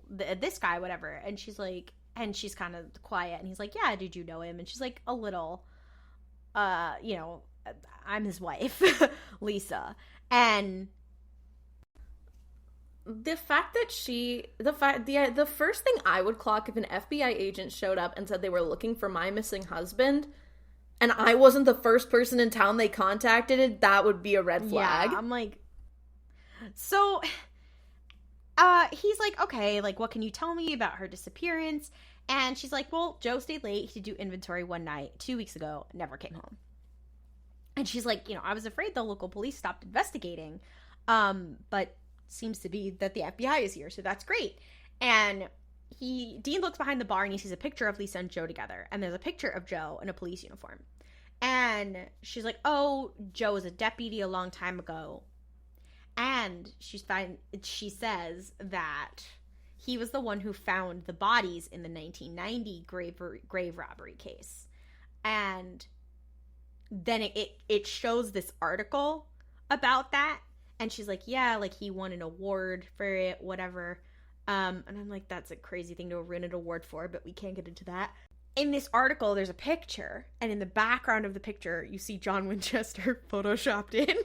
this guy, whatever. And she's like, and she's kind of quiet. And he's like, yeah, did you know him? And she's like, a little. I'm his wife, Lisa. And the fact that the first thing I would clock if an FBI agent showed up and said they were looking for my missing husband, and I wasn't the first person in town they contacted, that would be a red flag. Yeah, I'm like, so, he's like, okay, like, what can you tell me about her disappearance? And she's like, well, Joe stayed late to do inventory one night 2 weeks ago, never came home. And she's like, I was afraid the local police stopped investigating, but seems to be that the FBI is here, so that's great. And Dean looks behind the bar and he sees a picture of Lisa and Joe together, and there's a picture of Joe in a police uniform. And she's like, oh, Joe was a deputy a long time ago. And she says that he was the one who found the bodies in the 1990 grave robbery case. And then it shows this article about that. And she's like, yeah, like he won an award for it, whatever. And I'm like, that's a crazy thing to win an award for, but we can't get into that. In this article, there's a picture. And in the background of the picture, you see John Winchester photoshopped in.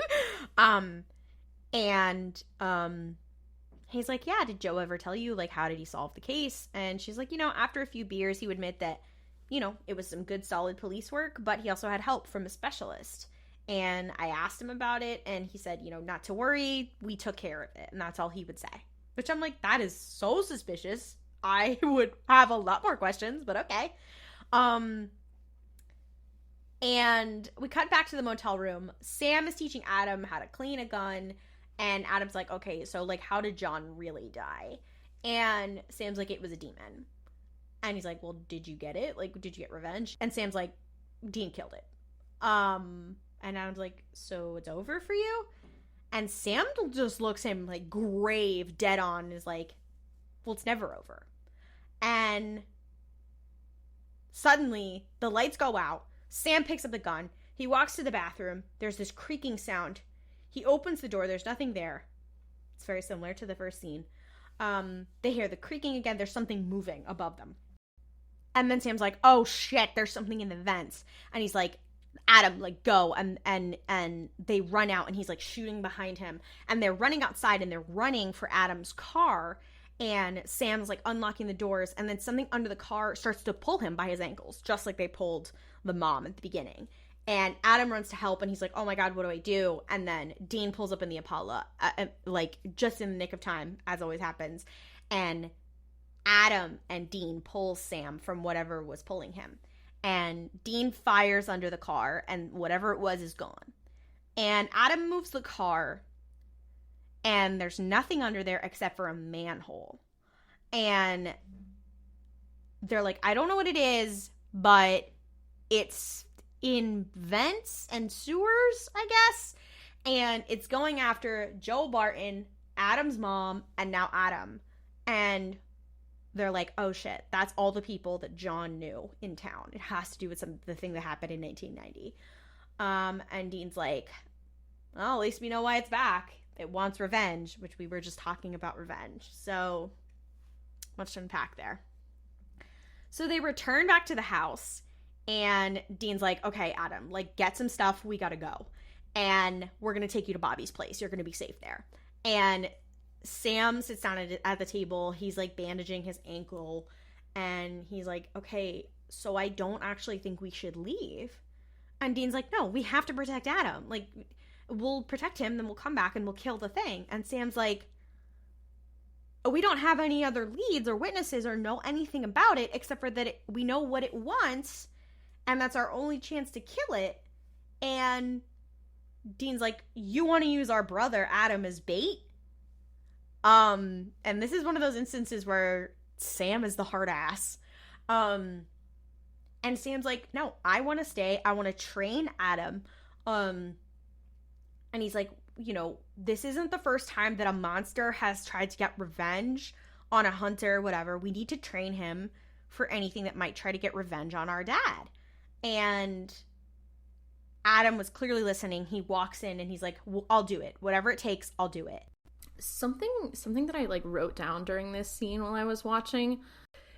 He's like, yeah, did Joe ever tell you, like, how did he solve the case? And she's like, after a few beers, he would admit that, it was some good, solid police work, but he also had help from a specialist. And I asked him about it, and he said, not to worry, we took care of it. And that's all he would say. Which I'm like, that is so suspicious. I would have a lot more questions, but okay. And we cut back to the motel room. Sam is teaching Adam how to clean a gun. And Adam's like, okay, so, like, how did John really die? And Sam's like, it was a demon. And he's like, well, did you get it? Like, did you get revenge? And Sam's like, Dean killed it. And Adam's like, so it's over for you? And Sam just looks at him, like, grave, dead on, and is like, well, it's never over. And Suddenly, the lights go out. Sam picks up the gun. He walks to the bathroom. There's this creaking sound. He opens the door. There's nothing there. It's very similar to the first scene. They hear the creaking again. There's something moving above them. And then Sam's like, oh shit, there's something in the vents. And he's like, Adam, like, go. And they run out, and he's like shooting behind him. And they're running outside, and they're running for Adam's car. And Sam's like unlocking the doors, and then something under the car starts to pull him by his ankles, just like they pulled the mom at the beginning. And Adam runs to help, and he's like, oh my God, what do I do? And then Dean pulls up in the Impala, like just in the nick of time, as always happens. And Adam and Dean pull Sam from whatever was pulling him. And Dean fires under the car, and whatever it was is gone. And Adam moves the car, and there's nothing under there except for a manhole. And they're like, I don't know what it is, but it's in vents and sewers, I guess. And it's going after Joe Barton, Adam's mom, and now Adam. And they're like, oh shit, that's all the people that John knew in town. It has to do with the thing that happened in 1990. And Dean's like, well, at least we know why it's back. It wants revenge, which we were just talking about revenge. So much to unpack there. So they return back to the house, and Dean's like, okay, Adam, like, get some stuff. We gotta go. And we're gonna take you to Bobby's place. You're gonna be safe there. And Sam sits down at the table. He's like bandaging his ankle, and he's like, okay, so I don't actually think we should leave. And Dean's like, no, we have to protect Adam. Like, we'll protect him, then we'll come back and we'll kill the thing. And Sam's like, we don't have any other leads or witnesses or know anything about it except for that we know what it wants, and that's our only chance to kill it. And Dean's like, you want to use our brother Adam as bait? And this is one of those instances where Sam is the hard ass. And Sam's like, no, I want to stay. I want to train Adam. And he's like, you know, this isn't the first time that a monster has tried to get revenge on a hunter, whatever. We need to train him for anything that might try to get revenge on our dad. And Adam was clearly listening. He walks in and he's like, well, I'll do it. Whatever it takes, I'll do it. Something that I like wrote down during this scene while I was watching.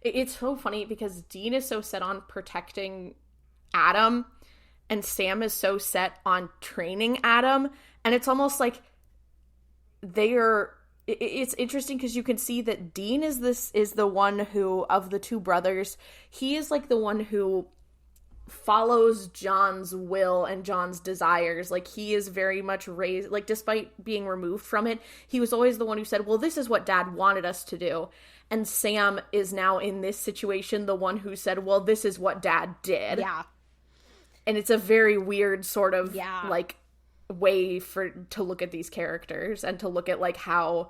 It's so funny because Dean is so set on protecting Adam, and Sam is so set on training Adam, and it's almost like it's interesting because you can see that Dean is the one who, of the two brothers, he is like the one who follows John's will and John's desires. Like, he is very much raised, like, despite being removed from it, he was always the one who said, well, this is what Dad wanted us to do. And Sam is now in this situation the one who said, well, this is what Dad did. Yeah. And it's a very weird sort of like way to look at these characters and to look at like how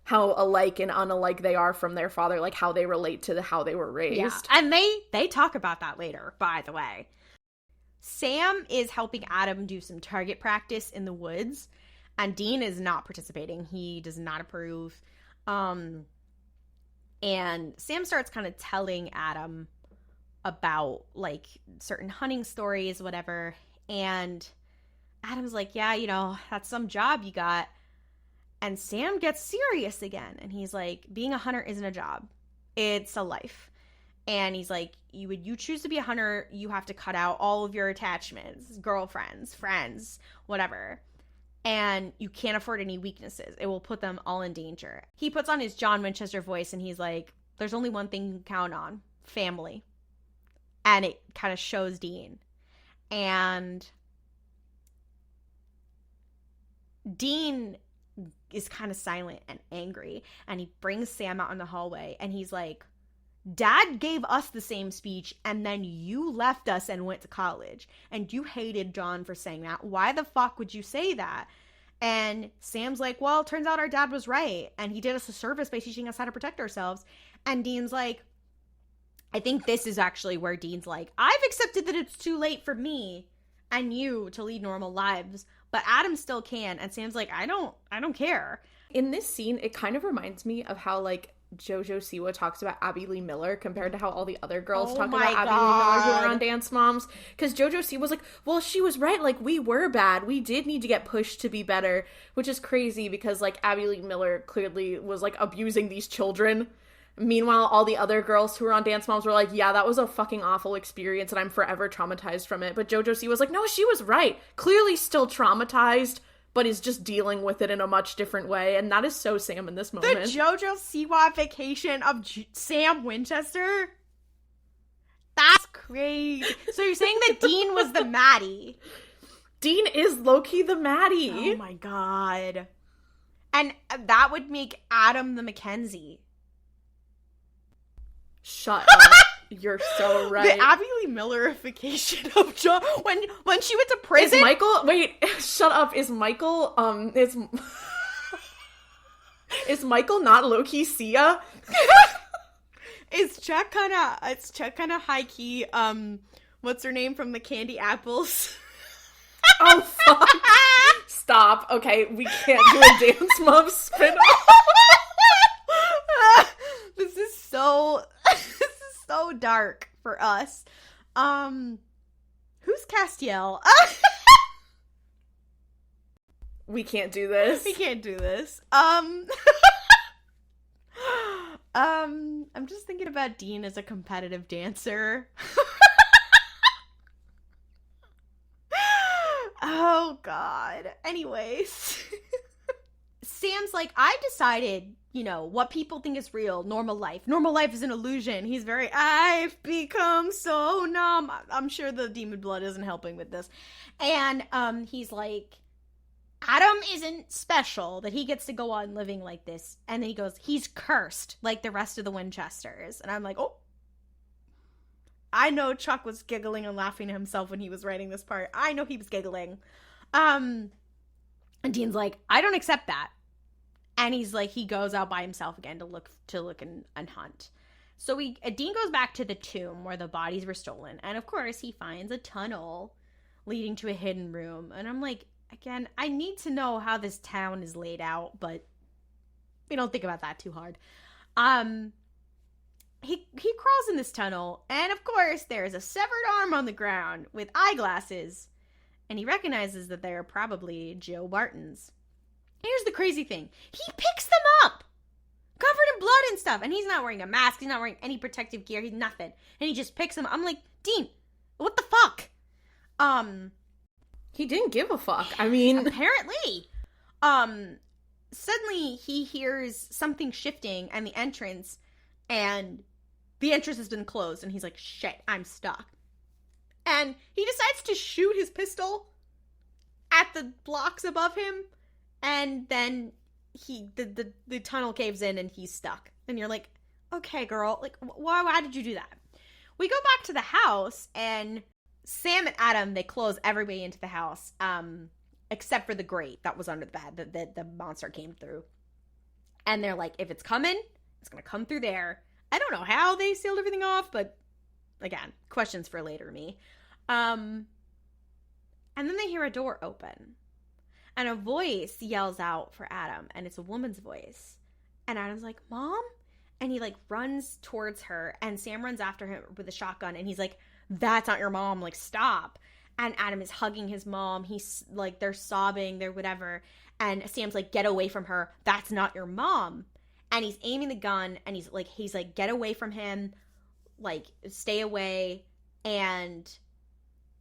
alike and unalike they are from their father, like how they relate to how they were raised. Yeah. And they talk about that later, by the way. Sam is helping Adam do some target practice in the woods, and Dean is not participating. He does not approve. And Sam starts kind of telling Adam about like certain hunting stories, whatever. And Adam's like, yeah, you know, that's some job you got. And Sam gets serious again. And he's like, being a hunter isn't a job. It's a life. And he's like, you choose to be a hunter, you have to cut out all of your attachments, girlfriends, friends, whatever. And you can't afford any weaknesses. It will put them all in danger. He puts on his John Winchester voice and he's like, there's only one thing you can count on, family. And it kind of shows Dean. And Dean is kind of silent and angry. And he brings Sam out in the hallway. And he's like, Dad gave us the same speech. And then you left us and went to college. And you hated John for saying that. Why the fuck would you say that? And Sam's like, well, turns out our dad was right. And he did us a service by teaching us how to protect ourselves. And Dean's like, I think this is actually where Dean's like, I've accepted that it's too late for me and you to lead normal lives, but Adam still can. And Sam's like, I don't care. In this scene, it kind of reminds me of how, like, JoJo Siwa talks about Abby Lee Miller compared to how all the other girls talk about my Abby Lee Miller who are on God. Dance Moms. Because JoJo Siwa was like, well, she was right. Like, we were bad. We did need to get pushed to be better, which is crazy because, like, Abby Lee Miller clearly was, like, abusing these children. Meanwhile, all the other girls who were on Dance Moms were like, yeah, that was a fucking awful experience and I'm forever traumatized from it. But JoJo Siwa was like, no, she was right. Clearly still traumatized, but is just dealing with it in a much different way. And that is so Sam in this moment. The JoJo Siwa-fication of Sam Winchester? That's crazy. So you're saying that Dean was the Maddie? Dean is low-key the Maddie. Oh my god. And that would make Adam the Mackenzie. Shut up. You're so right. The Abby Lee Millerification of John. When she went to prison. Is Michael? Wait, shut up. Is Michael? Is Michael not Loki Sia? It's Chuck kind of high key. What's her name from the Candy Apples? Oh fuck! Stop. Okay, we can't do a Dance Mom spin-off. This is so dark for us. Who's Castiel? We can't do this. We can't do this. I'm just thinking about Dean as a competitive dancer. Oh god. Anyways. Sam's like, I decided, what people think is real, normal life. Normal life is an illusion. He's very, I've become so numb. I'm sure the demon blood isn't helping with this. And he's like, Adam isn't special, that he gets to go on living like this. And then he goes, he's cursed, like the rest of the Winchesters. And I'm like, oh. I know Chuck was giggling and laughing to himself when he was writing this part. I know he was giggling. And Dean's like, I don't accept that. And he's like, he goes out by himself again to look and hunt. So Dean goes back to the tomb where the bodies were stolen. And of course, he finds a tunnel leading to a hidden room. And I'm like, again, I need to know how this town is laid out, but we don't think about that too hard. He crawls in this tunnel, and of course, there's a severed arm on the ground with eyeglasses. And he recognizes that they're probably Joe Barton's. Here's the crazy thing. He picks them up! Covered in blood and stuff. And he's not wearing a mask. He's not wearing any protective gear. He's nothing. And he just picks them up. I'm like, Dean, what the fuck? He didn't give a fuck. I mean... Apparently. Suddenly, he hears something shifting and the entrance has been closed. And he's like, shit, I'm stuck. And he decides to shoot his pistol at the blocks above him. And then the tunnel caves in and he's stuck. And you're like, okay, girl, like, why did you do that? We go back to the house, and Sam and Adam, they close everybody into the house, except for the grate that was under the bed that the monster came through. And they're like, if it's coming, it's going to come through there. I don't know how they sealed everything off, but again, questions for later me. And then they hear a door open. And a voice yells out for Adam, and it's a woman's voice. And Adam's like, Mom? And he, like, runs towards her, and Sam runs after him with a shotgun, and he's like, that's not your mom, like, stop. And Adam is hugging his mom. He's, like, they're sobbing, they're whatever. And Sam's like, get away from her. That's not your mom. And he's aiming the gun, and he's like, get away from him. Like, stay away. And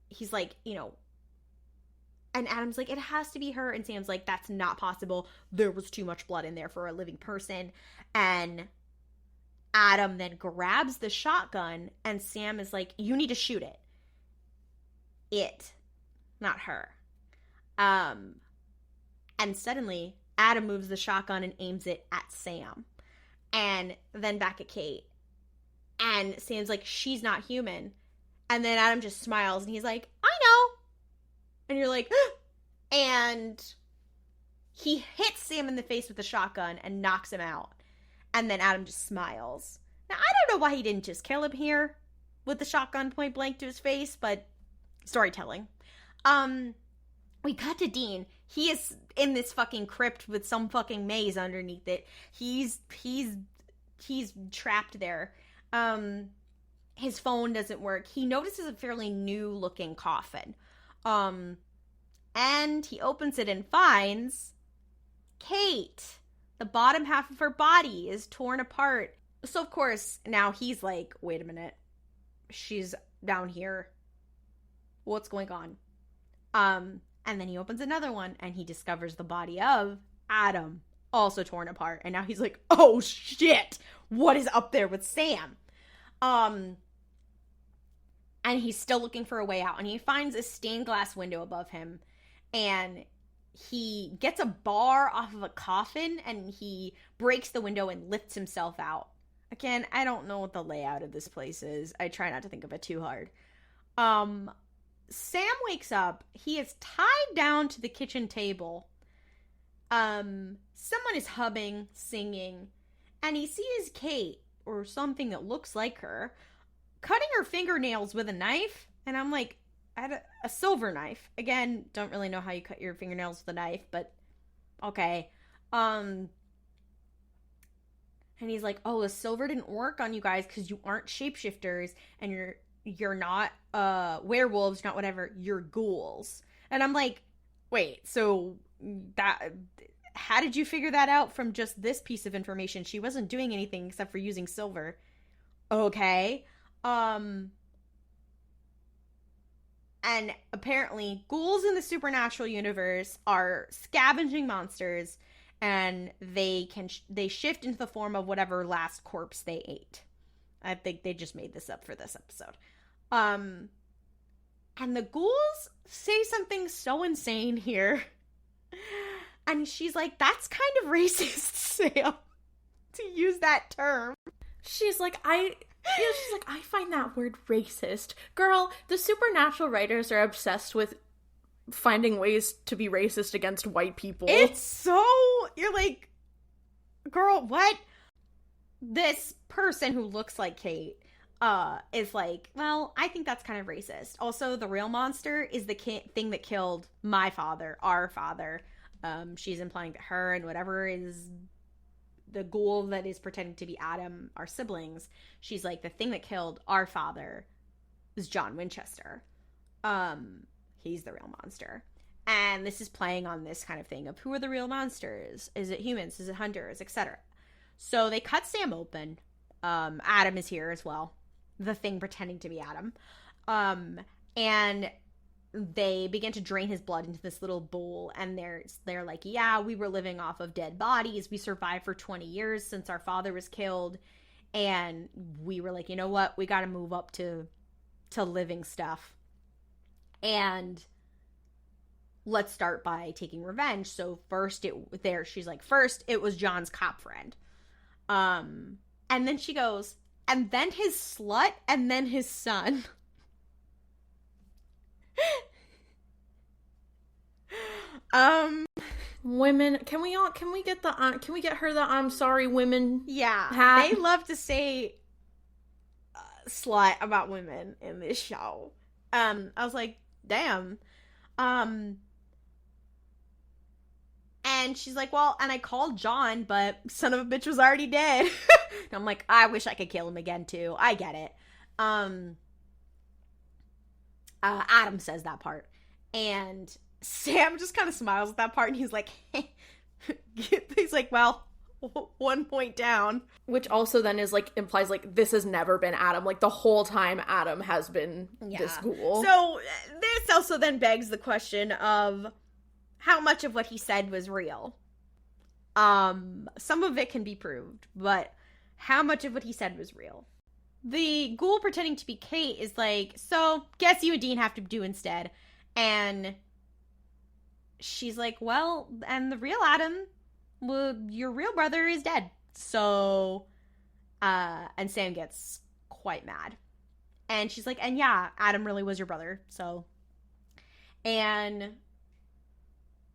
he's like, and Adam's like, it has to be her. And Sam's like, that's not possible. There was too much blood in there for a living person. And Adam then grabs the shotgun, and Sam is like, you need to shoot it. It, not her. And suddenly, Adam moves the shotgun and aims it at Sam. And then back at Kate. And Sam's like, she's not human. And then Adam just smiles, and he's like, I know. And you're like, and he hits Sam in the face with the shotgun and knocks him out. And then Adam just smiles. Now, I don't know why he didn't just kill him here with the shotgun point blank to his face, but storytelling. We cut to Dean. He is in this fucking crypt with some fucking maze underneath it. He's he's trapped there. His phone doesn't work. He notices a fairly new looking coffin. And he opens it and finds Kate. The bottom half of her body is torn apart. So, of course, now he's like, wait a minute. She's down here. What's going on? And then he opens another one and he discovers the body of Adam, also torn apart. And now he's like, oh shit, what is up there with Sam? And he's still looking for a way out. And he finds a stained glass window above him. And he gets a bar off of a coffin and he breaks the window and lifts himself out. Again, I don't know what the layout of this place is. I try not to think of it too hard. Sam wakes up. He is tied down to the kitchen table. Someone is humming, singing, and he sees Kate, or something that looks like her, cutting her fingernails with a knife. And I'm like, a silver knife. Again, don't really know how you cut your fingernails with a knife, but okay. And he's like, oh, the silver didn't work on you guys because you aren't shapeshifters and you're not werewolves, not whatever, you're ghouls. And I'm like, wait, so how did you figure that out from just this piece of information? She wasn't doing anything except for using silver. Okay. And apparently ghouls in the supernatural universe are scavenging monsters, and they shift into the form of whatever last corpse they ate. I think they just made this up for this episode. And the ghouls say something so insane here. And she's like, that's kind of racist, Sam, to use that term. She's like, I find that word racist. Girl, the supernatural writers are obsessed with finding ways to be racist against white people. It's so, you're like, girl, what? This person who looks like Kate is like, well, I think that's kind of racist. Also, the real monster is the thing that killed my father, our father. She's implying that her and whatever is the ghoul that is pretending to be Adam, our siblings, she's like, the thing that killed our father is John Winchester. He's the real monster. And this is playing on this kind of thing of who are the real monsters? Is it humans? Is it hunters? Etc. So they cut Sam open. Adam is here as well. The thing pretending to be Adam. And they begin to drain his blood into this little bowl, and they're like, yeah, we were living off of dead bodies. We survived for 20 years since our father was killed, and we were like, you know what? We got to move up to living stuff. And let's start by taking revenge. So she's like, first it was John's cop friend. And then she goes, and then his slut, and then his son. Women, can we get her the I'm sorry women hat? They love to say slut about women in this show. I was like, damn. And she's like, well, and I called John, but son of a bitch was already dead. And I'm like, I wish I could kill him again too. I get it. Adam says that part, and Sam just kind of smiles at that part, and he's like, he's like, well, 1 point down. Which also then is like, implies like, this has never been Adam. Like, the whole time Adam has been this ghoul. So this also then begs the question of how much of what he said was real. Some of it can be proved, but how much of what he said was real? The ghoul pretending to be Kate is like, so guess you and Dean have to do instead. And she's like, well, and the real Adam, well, your real brother is dead. So, and Sam gets quite mad. And she's like, and yeah, Adam really was your brother. So, and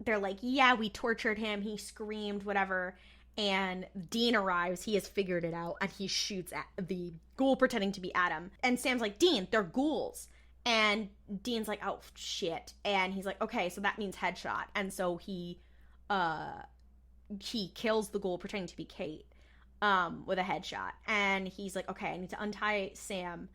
they're like, yeah, we tortured him. He screamed, whatever. And Dean arrives. He has figured it out. And he shoots at the ghoul pretending to be Adam. And Sam's like, Dean, they're ghouls. And Dean's like, oh, shit. And he's like, okay, so that means headshot. And so he kills the ghoul pretending to be Kate. with a headshot. And he's like, okay, I need to untie Sam.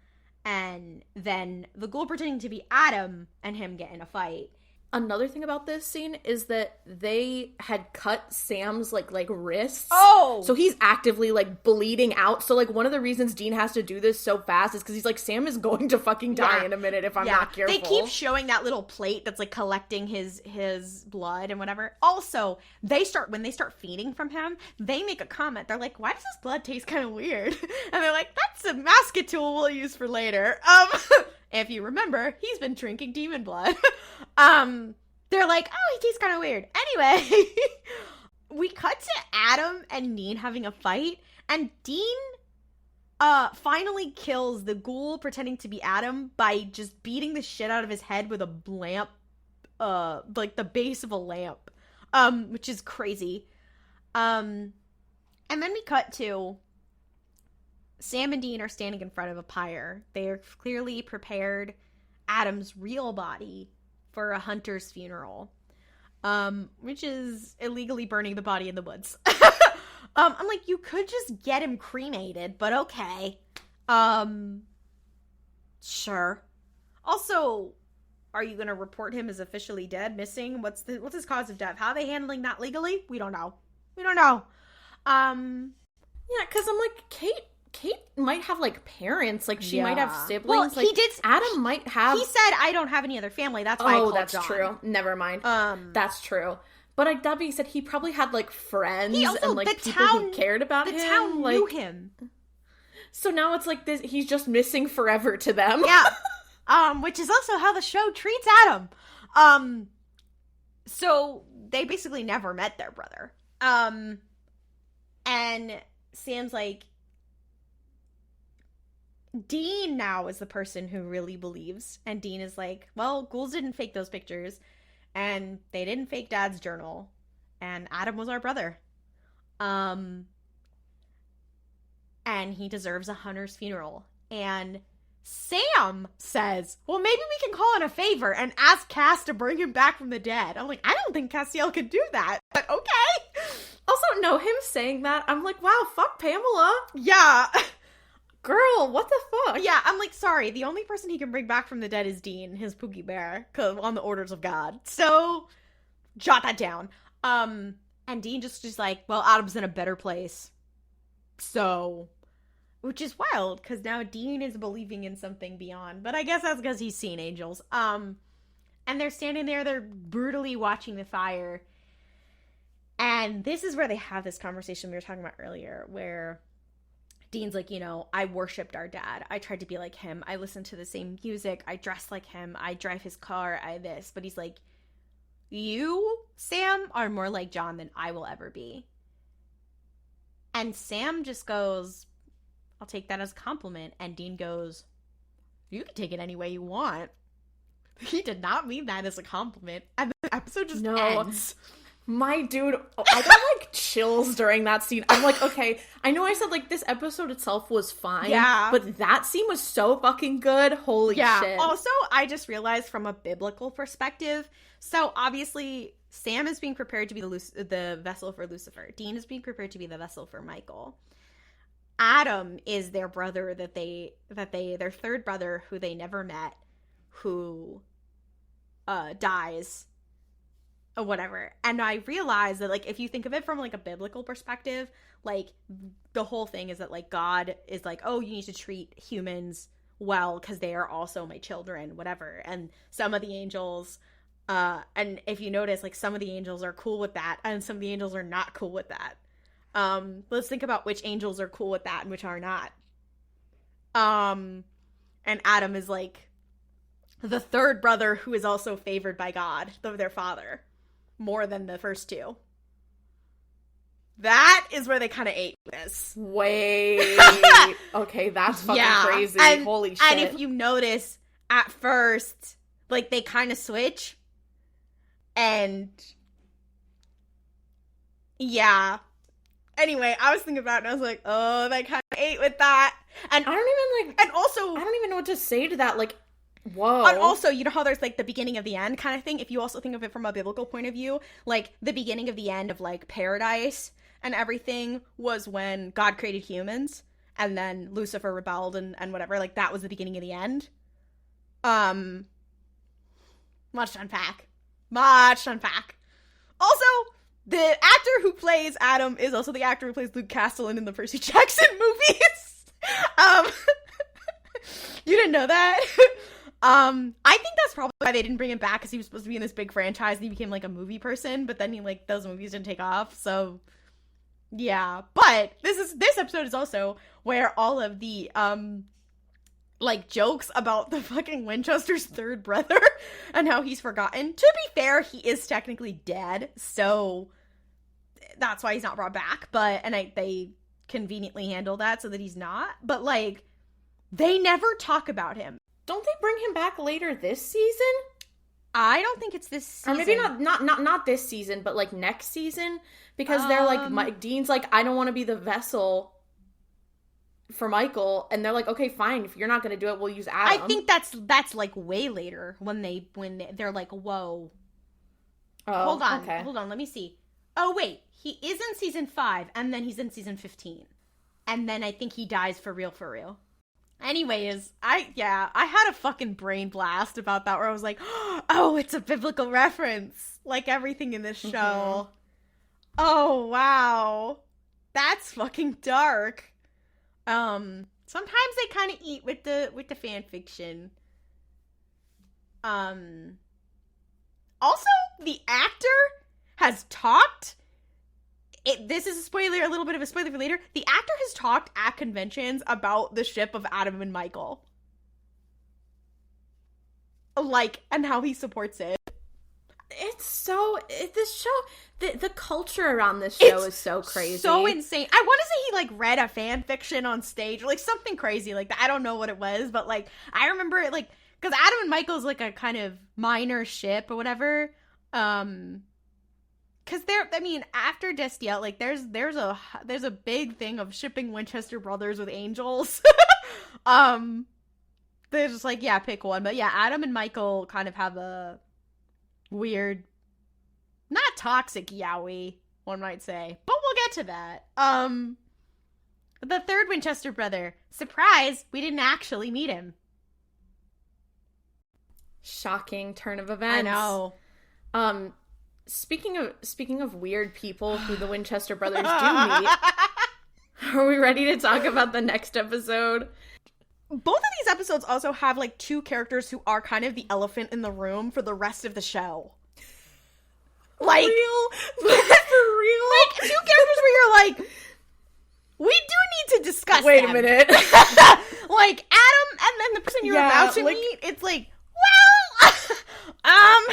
And then the ghoul pretending to be Adam and him get in a fight. Another thing about this scene is that they had cut Sam's, like wrists. Oh! So he's actively, like, bleeding out. So, like, one of the reasons Dean has to do this so fast is because he's like, Sam is going to fucking die in a minute if I'm not careful. They keep showing that little plate that's, like, collecting his blood and whatever. Also, when they start feeding from him, they make a comment. They're like, why does his blood taste kind of weird? And they're like, that's a masket tool we'll use for later. If you remember, he's been drinking demon blood. They're like, oh, he tastes kind of weird. Anyway, we cut to Adam and Dean having a fight, and Dean finally kills the ghoul pretending to be Adam by just beating the shit out of his head with a lamp, like the base of a lamp, which is crazy. And then we cut to Sam and Dean are standing in front of a pyre. They are clearly prepared Adam's real body for a hunter's funeral, which is illegally burning the body in the woods. I'm like, you could just get him cremated, but okay. Sure. Also, are you going to report him as officially dead, missing? What's his cause of death? How are they handling that legally? We don't know. Yeah, because I'm like, Kate might have, like, parents. Like, she might have siblings. Well, like, he did. Adam might have. He said, I don't have any other family. That's why I called that's John. true. Never mind. That's true. But, like, that being said, he probably had, like, friends and, like, people who cared about him. The town knew him. So now it's like this. He's just missing forever to them. Yeah. Which is also how the show treats Adam. So they basically never met their brother. And Sam's like, Dean now is the person who really believes. And Dean is like, well, ghouls didn't fake those pictures. And they didn't fake Dad's journal. And Adam was our brother. And he deserves a hunter's funeral. And Sam says, well, maybe we can call in a favor and ask Cass to bring him back from the dead. I'm like, I don't think Castiel can do that. But okay. Also, no, him saying that, I'm like, wow, fuck Pamela. Yeah. Girl, what the fuck? Yeah, I'm like, sorry, the only person he can bring back from the dead is Dean, his Pookie Bear, on the orders of God. So, jot that down. And Dean just like, well, Adam's in a better place. So, which is wild, because now Dean is believing in something beyond. But I guess that's because he's seen angels. And they're standing there, they're brutally watching the fire. And this is where they have this conversation we were talking about earlier, where Dean's like, you know, I worshipped our dad. I tried to be like him. I listened to the same music. I dressed like him. I drive his car. I this. But he's like, you, Sam, are more like John than I will ever be. And Sam just goes, I'll take that as a compliment. And Dean goes, you can take it any way you want. He did not mean that as a compliment. And the episode just ends. My dude, I got, like, chills during that scene. I'm like, okay, I know I said, like, this episode itself was fine. Yeah. But that scene was so fucking good. Holy shit. Also, I just realized from a biblical perspective, so obviously Sam is being prepared to be the vessel for Lucifer. Dean is being prepared to be the vessel for Michael. Adam is their brother their third brother who they never met, who dies. Or whatever. And I realized that, like, if you think of it from, like, a biblical perspective, like, the whole thing is that, like, God is like, oh, you need to treat humans well because they are also my children, whatever. And some of the angels, and if you notice, like, some of the angels are cool with that and some of the angels are not cool with that. Let's think about which angels are cool with that and which are not. And Adam is, like, the third brother who is also favored by God, their father. More than the first two. That is where they kind of ate this. Wait. Okay, that's fucking crazy. Holy shit. And if you notice, at first, like, they kind of switch. And yeah. Anyway, I was thinking about it and I was like, oh, they kind of ate with that. And I don't even, like, and also, I don't even know what to say to that. Like, whoa. And also, you know how there's, like, the beginning of the end kind of thing? If you also think of it from a biblical point of view, like, the beginning of the end of, like, paradise and everything was when God created humans, and then Lucifer rebelled and whatever. Like, that was the beginning of the end. Much to unpack. Also, the actor who plays Adam is also the actor who plays Luke Castellan in the Percy Jackson movies. You didn't know that? I think that's probably why they didn't bring him back, because he was supposed to be in this big franchise and he became like a movie person, but then those movies didn't take off, so yeah. But this episode is also where all of the jokes about the fucking Winchester's third brother and how he's forgotten. To be fair, he is technically dead, so that's why he's not brought back, they conveniently handle that so that he's not, but like, they never talk about him. Don't they bring him back later this season? I don't think it's this season. Or maybe not this season, but like next season, because they're like, Dean's like, I don't want to be the vessel for Michael, and they're like, okay, fine, if you're not going to do it, we'll use Adam. I think that's like way later when they're like, whoa. Oh, hold on, let me see. Oh wait, he is in season 5, and then he's in season 15, and then I think he dies for real. Anyways, I had a fucking brain blast about that, where I was like, oh, it's a biblical reference, like everything in this show. Mm-hmm. Oh, wow. That's fucking dark. Sometimes they kind of eat with the fan fiction. Also, the actor has talked. This is a little bit of a spoiler for later. The actor has talked at conventions about the ship of Adam and Michael. Like, and how he supports it. This show, the culture around this show is so crazy. So insane. I want to say he, like, read a fan fiction on stage, or, like, something crazy like that. I don't know what it was, but, like, I remember it, like, because Adam and Michael's, like, a kind of minor ship or whatever. Because after Destiel, like, there's a big thing of shipping Winchester brothers with angels. They're just like, yeah, pick one. But yeah, Adam and Michael kind of have a weird, not toxic yaoi, one might say. But we'll get to that. The third Winchester brother. Surprise, we didn't actually meet him. Shocking turn of events. I know. Speaking of weird people who the Winchester brothers do meet, are we ready to talk about the next episode? Both of these episodes also have, like, 2 characters who are kind of the elephant in the room for the rest of the show. Like, for real? Like, 2 characters where you're like, we do need to discuss Wait them. a minute. Like, Adam and then the person you're about to meet, it's like, well,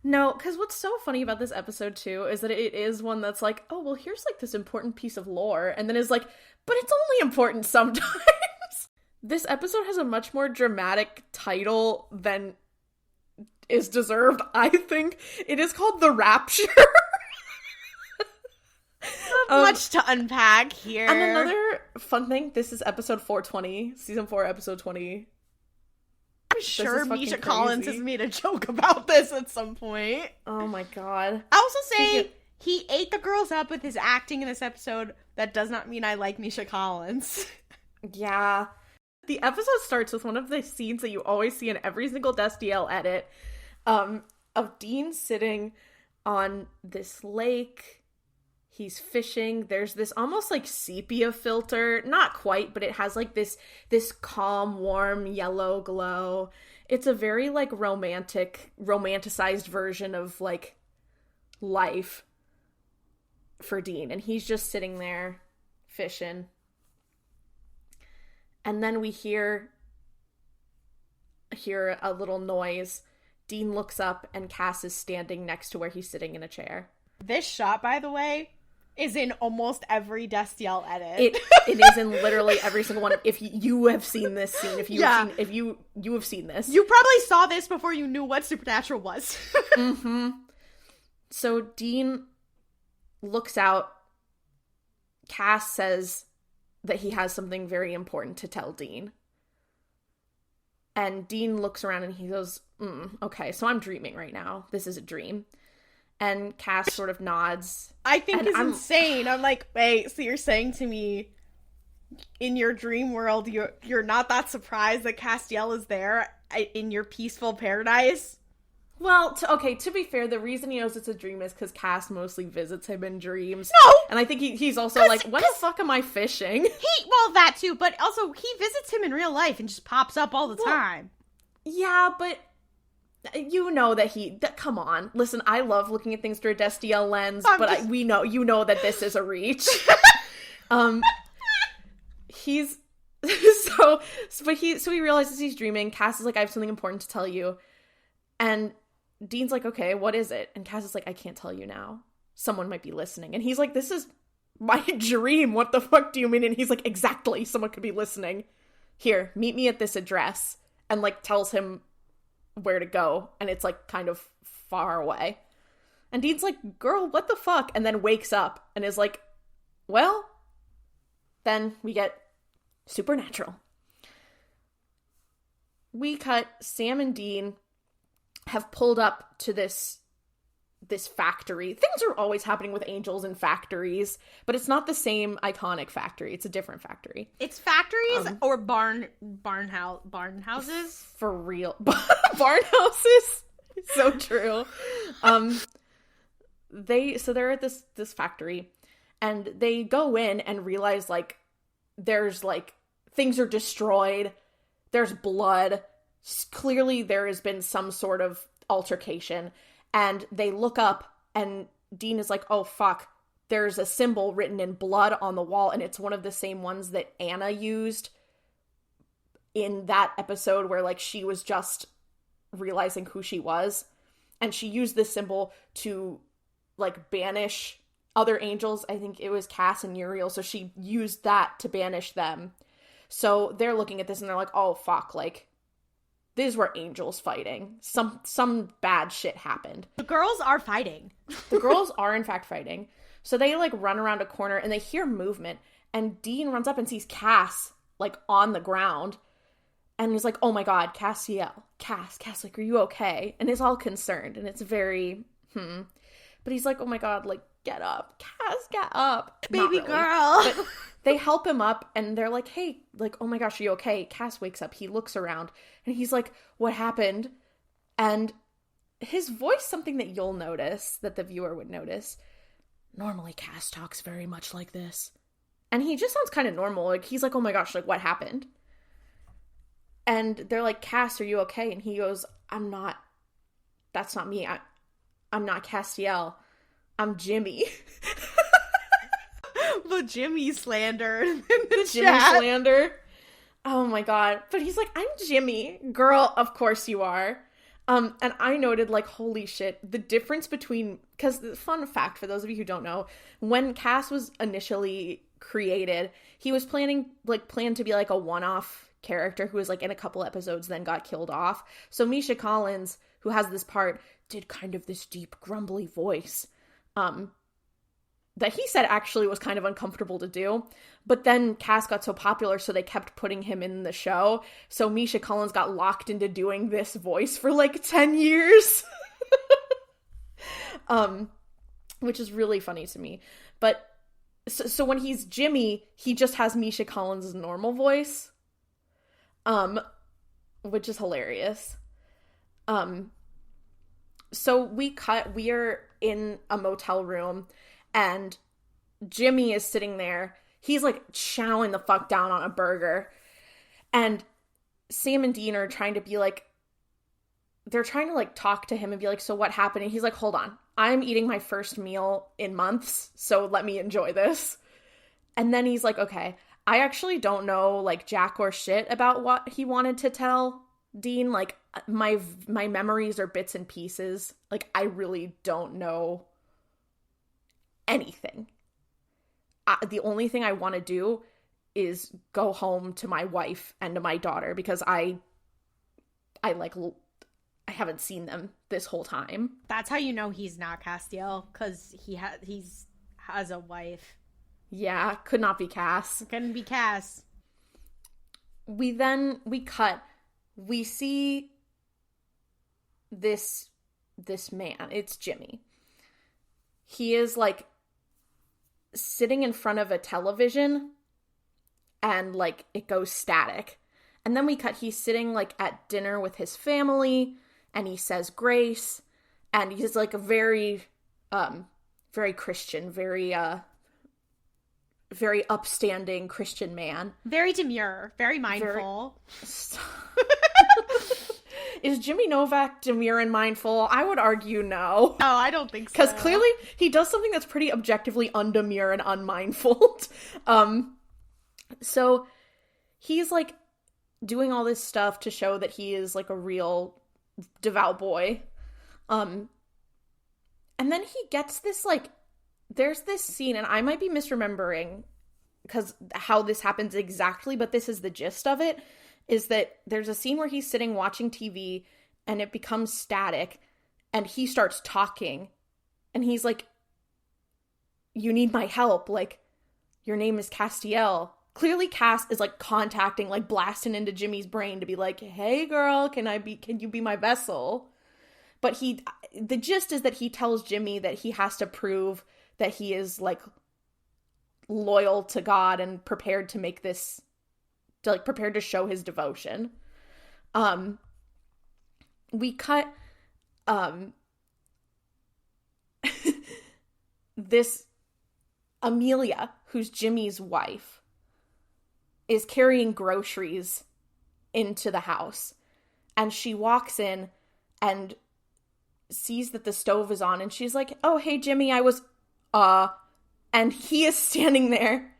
No, because what's so funny about this episode, too, is that it is one that's like, oh, well, here's, like, this important piece of lore, and then is like, but it's only important sometimes. This episode has a much more dramatic title than is deserved, I think. It is called The Rapture. Much to unpack here. And another fun thing, this is episode 420, season 4, episode 20. I'm sure Misha Collins has made a joke about this at some point. Oh my god. I also say he ate the girls up with his acting in this episode. That does not mean I like Misha Collins. Yeah. The episode starts with one of the scenes that you always see in every single Destiel edit, of Dean sitting on this lake. He's fishing. There's this almost like sepia filter. Not quite, but it has like this calm, warm yellow glow. It's a very like romanticized version of like life for Dean. And he's just sitting there fishing. And then we hear a little noise. Dean looks up and Cass is standing next to where he's sitting in a chair. This shot, by the way, is in almost every Destiel edit. It is in literally every single one. If you have seen this scene, if you have seen this, you probably saw this before you knew what Supernatural was. Mm-hmm. So Dean looks out. Cass says that he has something very important to tell Dean. And Dean looks around and he goes, okay, so I'm dreaming right now. This is a dream. And Cass sort of nods. I think it's insane. I'm like, wait, so you're saying to me, in your dream world, you're not that surprised that Castiel is there in your peaceful paradise? Well, to be fair, the reason he knows it's a dream is because Cass mostly visits him in dreams. No! And I think he's also like, when the fuck am I fishing? Well, that too, but also he visits him in real life and just pops up all the time. Yeah, but you know that come on. Listen, I love looking at things through a Destiel lens, you know that this is a reach. He's so he realizes he's dreaming. Cass is like, I have something important to tell you. And Dean's like, okay, what is it? And Cass is like, I can't tell you now. Someone might be listening. And he's like, this is my dream. What the fuck do you mean? And he's like, exactly. Someone could be listening. Here, meet me at this address. And like tells him where to go. And it's like kind of far away. And Dean's like, girl, what the fuck? And then wakes up and is like, well, then we get supernatural. We cut Sam and Dean have pulled up to this factory. Things are always happening with angels in factories, but it's not the same iconic factory. It's a different factory. It's factories or barn houses? For real. Barn houses? So true. They're at this factory, and they go in and realize like there's like things are destroyed. There's blood. Clearly there has been some sort of altercation, and they look up and Dean is like, oh fuck, there's a symbol written in blood on the wall, and it's one of the same ones that Anna used in that episode where like she was just realizing who she was, and she used this symbol to like banish other angels. I think it was Cass and Uriel, so she used that to banish them. So they're looking at this and they're like, oh fuck, like these were angels fighting. Some bad shit happened. The girls are fighting. The girls are in fact fighting. So they like run around a corner and they hear movement, and Dean runs up and sees Cass like on the ground, and he's like, oh my god, Castiel. Cass, like, are you okay? And is all concerned, and it's very but he's like, oh my god, like, get up, Cass, get up, baby girl. But they help him up, and they're like, hey, like, oh my gosh, are you okay? Cass wakes up, he looks around, and he's like, what happened? And his voice, something that you'll notice, that the viewer would notice, normally Cass talks very much like this, and he just sounds kind of normal. Like, he's like, oh my gosh, like, what happened? And they're like, Cass, are you okay? And he goes, that's not me, I'm not Castiel, I'm Jimmy. The Jimmy slander. The Jimmy slander. Oh my god. But he's like, I'm Jimmy. Girl, of course you are. And I noted, like, holy shit, the difference between, because the fun fact for those of you who don't know, when Cass was initially created, he was planned to be like a one-off character who was like in a couple episodes, then got killed off. So Misha Collins, who has this part, did kind of this deep grumbly voice that he said actually was kind of uncomfortable to do. But then Cass got so popular, so they kept putting him in the show. So Misha Collins got locked into doing this voice for like 10 years. Which is really funny to me. But so when he's Jimmy, he just has Misha Collins' normal voice. Which is hilarious. So we are in a motel room, and Jimmy is sitting there. He's like chowing the fuck down on a burger. And Sam and Dean are trying to be like, they're trying to like talk to him and be like, so what happened? And he's like, hold on, I'm eating my first meal in months, so let me enjoy this. And then he's like, okay, I actually don't know like jack or shit about what he wanted to tell Dean. Like, my memories are bits and pieces. Like, I really don't know anything. The only thing I want to do is go home to my wife and to my daughter, because I haven't seen them this whole time. That's how you know he's not Castiel, because he has a wife. Yeah, could not be Cass. Couldn't be Cass. We cut. We see this man. It's Jimmy. he is, like, sitting in front of a television, and, like, it goes static. And then we cut, he's sitting, like, at dinner with his family, and he says grace, and he's, like, a very, very Christian, very upstanding Christian man. Very demure, very mindful. Is Jimmy Novak demure and mindful? I would argue no. Oh, I don't think so. Because clearly he does something that's pretty objectively undemure and unmindful. So he's, like, doing all this stuff to show that he is, like, a real devout boy. And then he gets this, like, there's this scene, and I might be misremembering because how this happens exactly, but this is the gist of it, is that there's a scene where he's sitting watching TV, and it becomes static, and he starts talking, and he's like, you need my help, like, your name is Castiel. Clearly Cass is, like, contacting, like, blasting into Jimmy's brain to be like, hey girl, can you be my vessel? But the gist is that he tells Jimmy that he has to prove that he is, like, loyal to God and prepared to make this, prepared to show his devotion. We cut, this Amelia, who's Jimmy's wife, is carrying groceries into the house. And she walks in and sees that the stove is on, and she's like, oh, hey, Jimmy, and he is standing there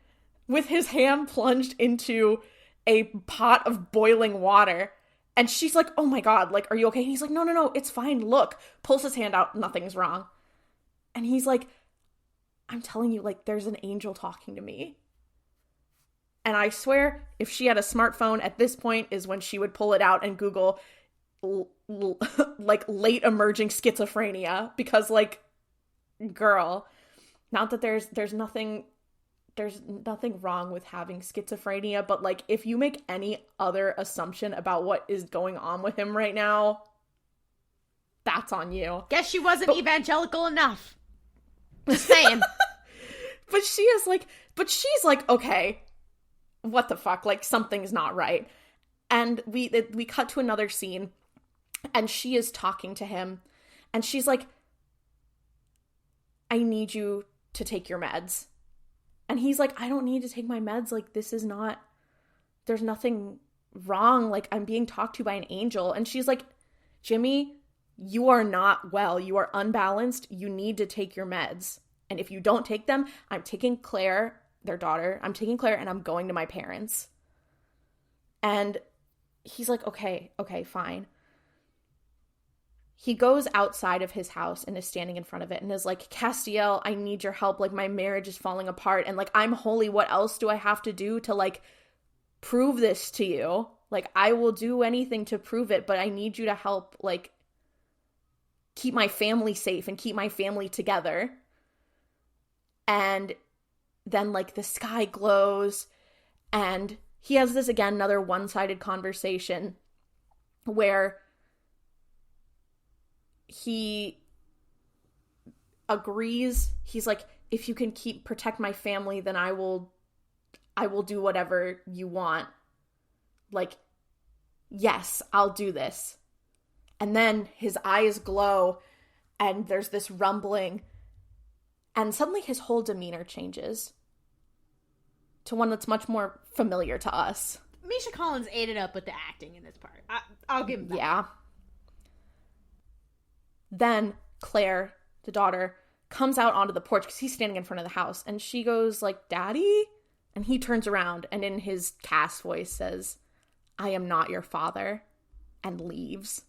with his hand plunged into a pot of boiling water, and she's like, oh my god, like, are you okay? And he's like, no, it's fine, look, pulls his hand out, nothing's wrong. And he's like, I'm telling you, like, there's an angel talking to me. And I swear, if she had a smartphone at this point is when she would pull it out and Google like late emerging schizophrenia, because, like, girl, not that there's nothing wrong with having schizophrenia, but, like, if you make any other assumption about what is going on with him right now, that's on you. Guess she wasn't evangelical enough. Just saying. But she's like, okay, what the fuck? Like, something's not right. And we cut to another scene, and she is talking to him, and she's like, I need you to take your meds. And he's like, I don't need to take my meds. Like, there's nothing wrong. Like, I'm being talked to by an angel. And she's like, Jimmy, you are not well. You are unbalanced. You need to take your meds. And if you don't take them, I'm taking Claire, their daughter, and I'm going to my parents. And he's like, okay, fine. He goes outside of his house and is standing in front of it and is like, Castiel, I need your help. Like, my marriage is falling apart. And, like, I'm holy. What else do I have to do to, like, prove this to you? Like, I will do anything to prove it, but I need you to help, like, keep my family safe and keep my family together. And then, like, the sky glows, and he has this, again, another one-sided conversation where he agrees. He's like, if you can protect my family, then I will do whatever you want. Like, yes, I'll do this. And then his eyes glow, and there's this rumbling, and suddenly his whole demeanor changes to one that's much more familiar to us. Misha Collins ate it up with the acting in this part. I'll give him that. Yeah. Then Claire, the daughter, comes out onto the porch because he's standing in front of the house, and she goes like, Daddy? And he turns around and in his Cass voice says, I am not your father, and leaves.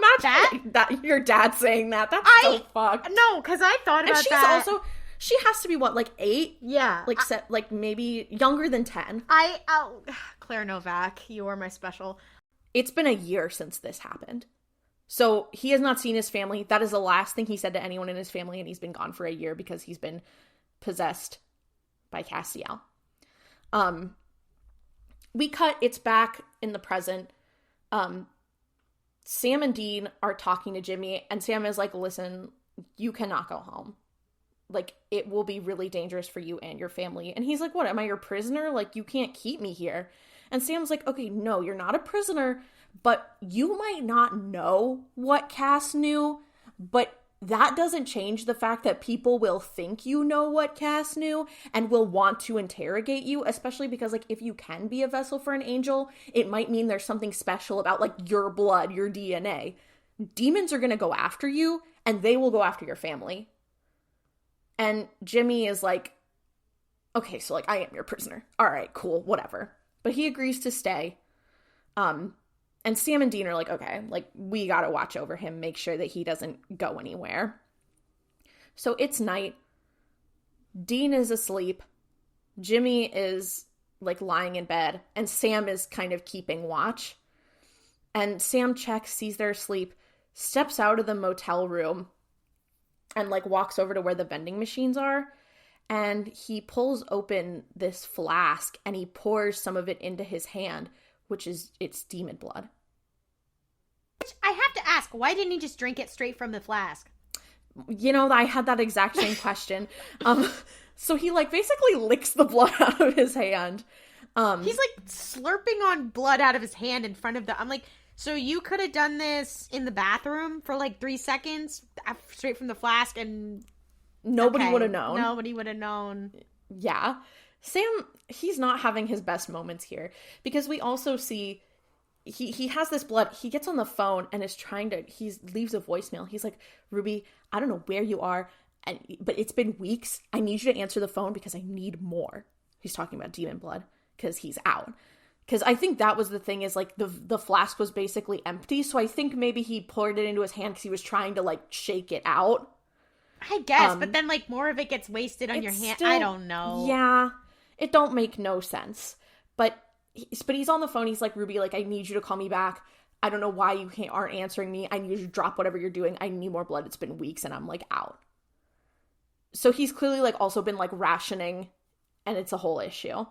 Imagine that your dad saying that. That's so fucked. No, because I thought about that. And she has to be what, like 8? Yeah. Like maybe younger than 10. Claire Novak, you are my special. It's been a year since this happened. So he has not seen his family. That is the last thing he said to anyone in his family, and he's been gone for a year because he's been possessed by Castiel. We cut, it's back in the present. Sam and Dean are talking to Jimmy, and Sam is like, listen, you cannot go home. Like, it will be really dangerous for you and your family. And he's like, what, am I your prisoner? Like, you can't keep me here. And Sam's like, okay, no, you're not a prisoner, but you might not know what Cass knew, but that doesn't change the fact that people will think you know what Cass knew and will want to interrogate you, especially because, like, if you can be a vessel for an angel, it might mean there's something special about, like, your blood, your DNA. Demons are going to go after you, and they will go after your family. And Jimmy is like, okay, so, like, I am your prisoner. All right, cool, whatever. But he agrees to stay. And Sam and Dean are like, okay, like, we gotta watch over him, make sure that he doesn't go anywhere. So it's night. Dean is asleep. Jimmy is, like, lying in bed. And Sam is kind of keeping watch. And Sam checks, sees they're asleep, steps out of the motel room, and, like, walks over to where the vending machines are. And he pulls open this flask, and he pours some of it into his hand, which is, it's demon blood. Which I have to ask, why didn't he just drink it straight from the flask? You know, I had that exact same question. So he, like, basically licks the blood out of his hand. He's, like, slurping on blood out of his hand in front of I'm like, so you could have done this in the bathroom for, like, 3 seconds, straight from the flask, and... Nobody would have known. Nobody would have known. Yeah. Sam, he's not having his best moments here. Because we also see, he has this blood. He gets on the phone and is trying to, he leaves a voicemail. He's like, Ruby, I don't know where you are, but it's been weeks. I need you to answer the phone because I need more. He's talking about demon blood because he's out. Because I think that was the thing is, like, the flask was basically empty. So I think maybe he poured it into his hand because he was trying to, like, shake it out. I guess, but then, like, more of it gets wasted on your hand. I don't know. Yeah, it don't make no sense. But he's on the phone. He's like, Ruby, like, I need you to call me back. I don't know why you aren't answering me. I need you to drop whatever you're doing. I need more blood. It's been weeks and I'm, like, out. So he's clearly, like, also been, like, rationing, and it's a whole issue.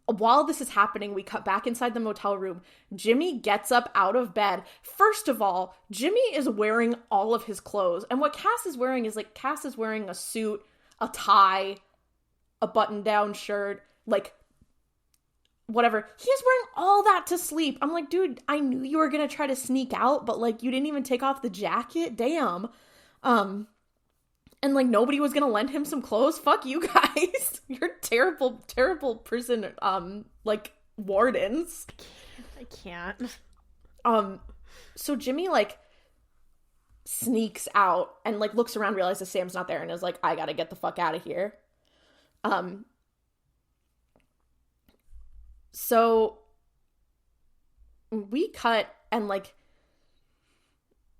While this is happening, we cut back inside the motel room. Jimmy gets up out of bed. First of all, Jimmy is wearing all of his clothes. And what Cass is wearing is, like, Cass is wearing a suit, a tie, a button-down shirt, like, whatever. He is wearing all that to sleep. I'm like, dude, I knew you were gonna try to sneak out, but, like, you didn't even take off the jacket? Damn. And, like, nobody was gonna lend him some clothes? Fuck you guys. You're terrible, terrible prison, like, wardens. I can't. So Jimmy, like, sneaks out and, like, looks around, realizes Sam's not there, and is like, I gotta get the fuck out of here. So we cut, and, like,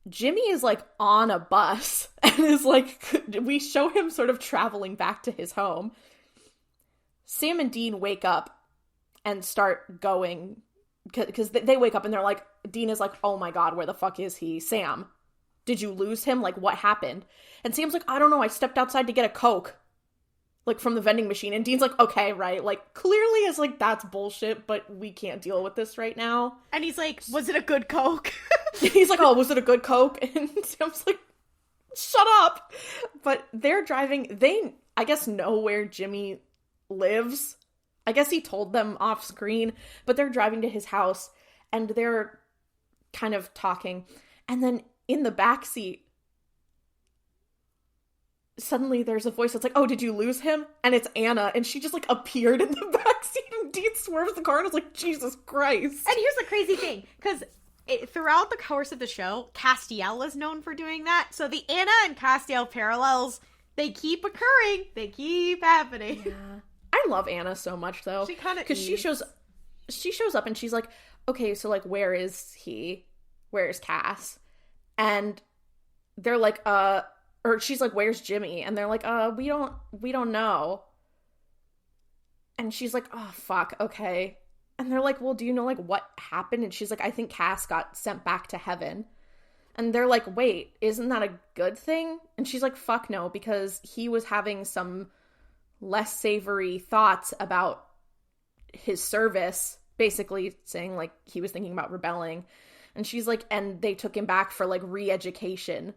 Jimmy is, like, on a bus and is, like, we show him sort of traveling back to his home. Sam and Dean wake up and start going, because they wake up and they're like, Dean is like, oh my god, where the fuck is he? Sam, did you lose him? Like, what happened? And Sam's like, I don't know, I stepped outside to get a Coke, like, from the vending machine. And Dean's like, okay, right, like, clearly is like, that's bullshit, but we can't deal with this right now. And he's like, was it a good Coke? He's like, oh, was it a good Coke? And Sam's like, shut up. But they're driving, they, I guess, know where Jimmy lives. I guess he told them off screen, but they're driving to his house, and they're kind of talking. And then in the backseat, suddenly there's a voice that's like, oh, did you lose him? And it's Anna, and she just, like, appeared in the backseat, and Dean swerves the car, and is like, Jesus Christ. And here's the crazy thing, because throughout the course of the show, Destiel is known for doing that, so the Anna and Destiel parallels, they keep occurring, they keep happening. Yeah. I love Anna so much, though. She kind of because she shows up, and she's like, okay, so, like, where is he? Where is Cass? And they're like, or she's like, where's Jimmy? And they're like, we don't know. And she's like, oh, fuck, okay. And they're like, well, do you know, like, what happened? And she's like, I think Cass got sent back to heaven. And they're like, wait, isn't that a good thing? And she's like, fuck no, because he was having some less savory thoughts about his service basically saying, like, he was thinking about rebelling. And she's like, and they took him back for, like, re-education.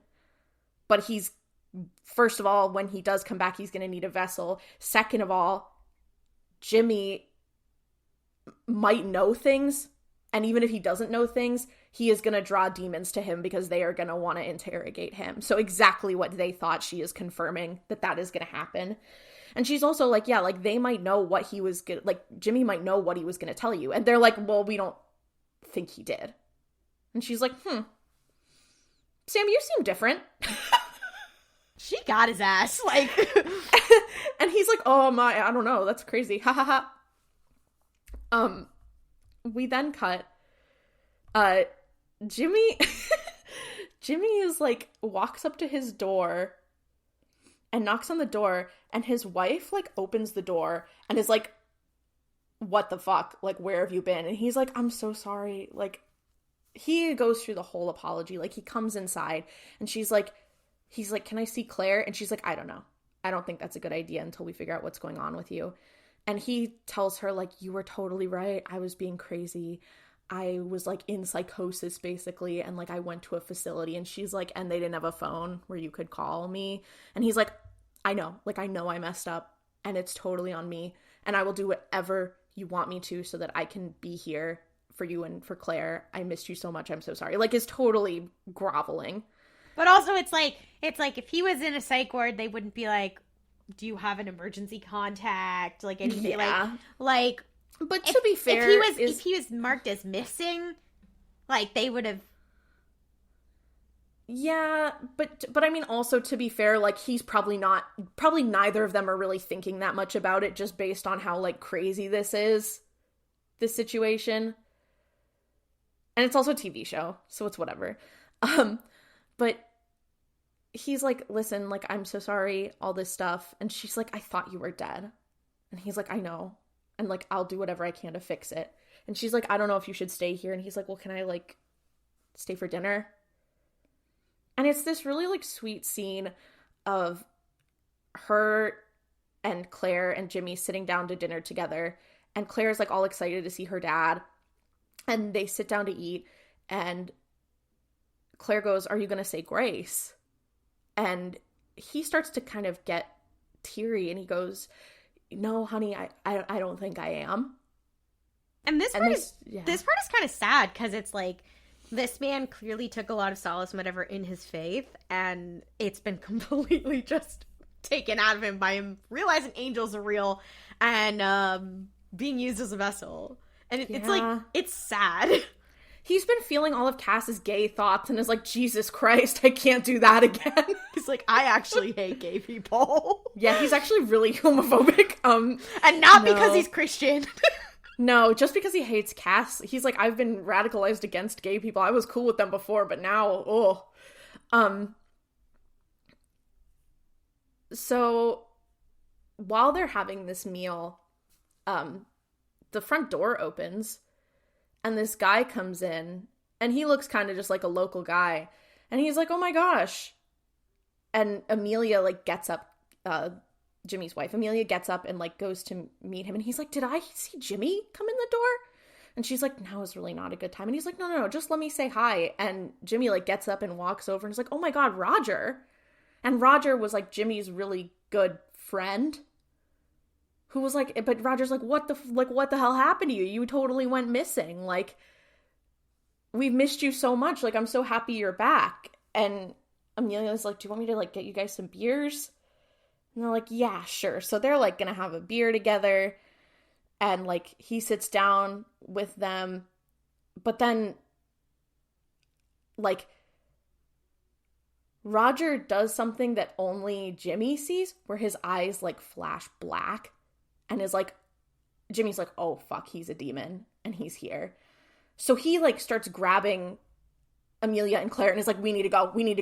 But he's, first of all, when he does come back, he's going to need a vessel. Second of all, Jimmy might know things. And even if he doesn't know things, he is going to draw demons to him because they are going to want to interrogate him. So exactly what they thought, she is confirming that is going to happen. And she's also like, yeah, like, they might know what he was going to, like, Jimmy might know what he was going to tell you. And they're like, well, we don't think he did. And she's like, Sam, you seem different. She got his ass. Like, and he's like, oh my, I don't know. That's crazy. Ha ha ha. We then cut. Jimmy is like, walks up to his door and knocks on the door, and his wife, like, opens the door and is like, what the fuck? Like, where have you been? And he's like, I'm so sorry. Like, he goes through the whole apology. Like, he comes inside and he's like, can I see Claire? And she's like, I don't know. I don't think that's a good idea until we figure out what's going on with you. And he tells her, like, you were totally right. I was being crazy. I was, like, in psychosis, basically, and, like, I went to a facility. And she's like, and they didn't have a phone where you could call me. And he's like, I know. Like, I know I messed up, and it's totally on me. And I will do whatever you want me to so that I can be here for you and for Claire. I missed you so much. I'm so sorry. Like, is totally groveling. But also, it's like if he was in a psych ward, they wouldn't be like, do you have an emergency contact? Like, anything. Yeah. Like, but to be fair, if he was marked as missing, like, they would have. Yeah, but I mean, also, to be fair, like, he's probably neither of them are really thinking that much about it, just based on how, like, crazy this situation. And it's also a TV show, so it's whatever. But he's like, listen, like, I'm so sorry, all this stuff. And she's like, I thought you were dead. And he's like, I know. And, like, I'll do whatever I can to fix it. And she's like, I don't know if you should stay here. And he's like, well, can I, like, stay for dinner? And it's this really, like, sweet scene of her and Claire and Jimmy sitting down to dinner together. And Claire's, like, all excited to see her dad. And they sit down to eat. And Claire goes, are you going to say grace? And he starts to kind of get teary. And he goes, no, honey, I don't think I am. And this part is kind of sad, because it's like, this man clearly took a lot of solace, whatever, in his faith, and it's been completely just taken out of him by him realizing angels are real and being used as a vessel. And it's like, it's sad. He's been feeling all of Cass's gay thoughts and is like, Jesus Christ, I can't do that again. He's like, I actually hate gay people. Yeah, he's actually really homophobic. And not because he's Christian. No, just because he hates Cass. He's like, I've been radicalized against gay people. I was cool with them before, but now, So, while they're having this meal, the front door opens, and this guy comes in, and he looks kind of just like a local guy, and he's like, oh my gosh. And Amelia, like, gets up, Jimmy's wife, Amelia, gets up and, like, goes to meet him, and he's like, did I see Jimmy come in the door? And she's like, now is really not a good time. And he's like, no, just let me say hi. And Jimmy, like, gets up and walks over and is like, oh my god, Roger. And Roger was, like, Jimmy's really good friend, who was like, but Roger's like, what the hell happened to you? You totally went missing. Like, we've missed you so much. Like, I'm so happy you're back. And Amelia's like, do you want me to, like, get you guys some beers? And they're like, yeah, sure. So they're, like, gonna have a beer together. And, like, he sits down with them. But then, like, Roger does something that only Jimmy sees, where his eyes, like, flash black. And is like, Jimmy's like, oh, fuck, he's a demon. And he's here. So he, like, starts grabbing Amelia and Claire and is like, we need to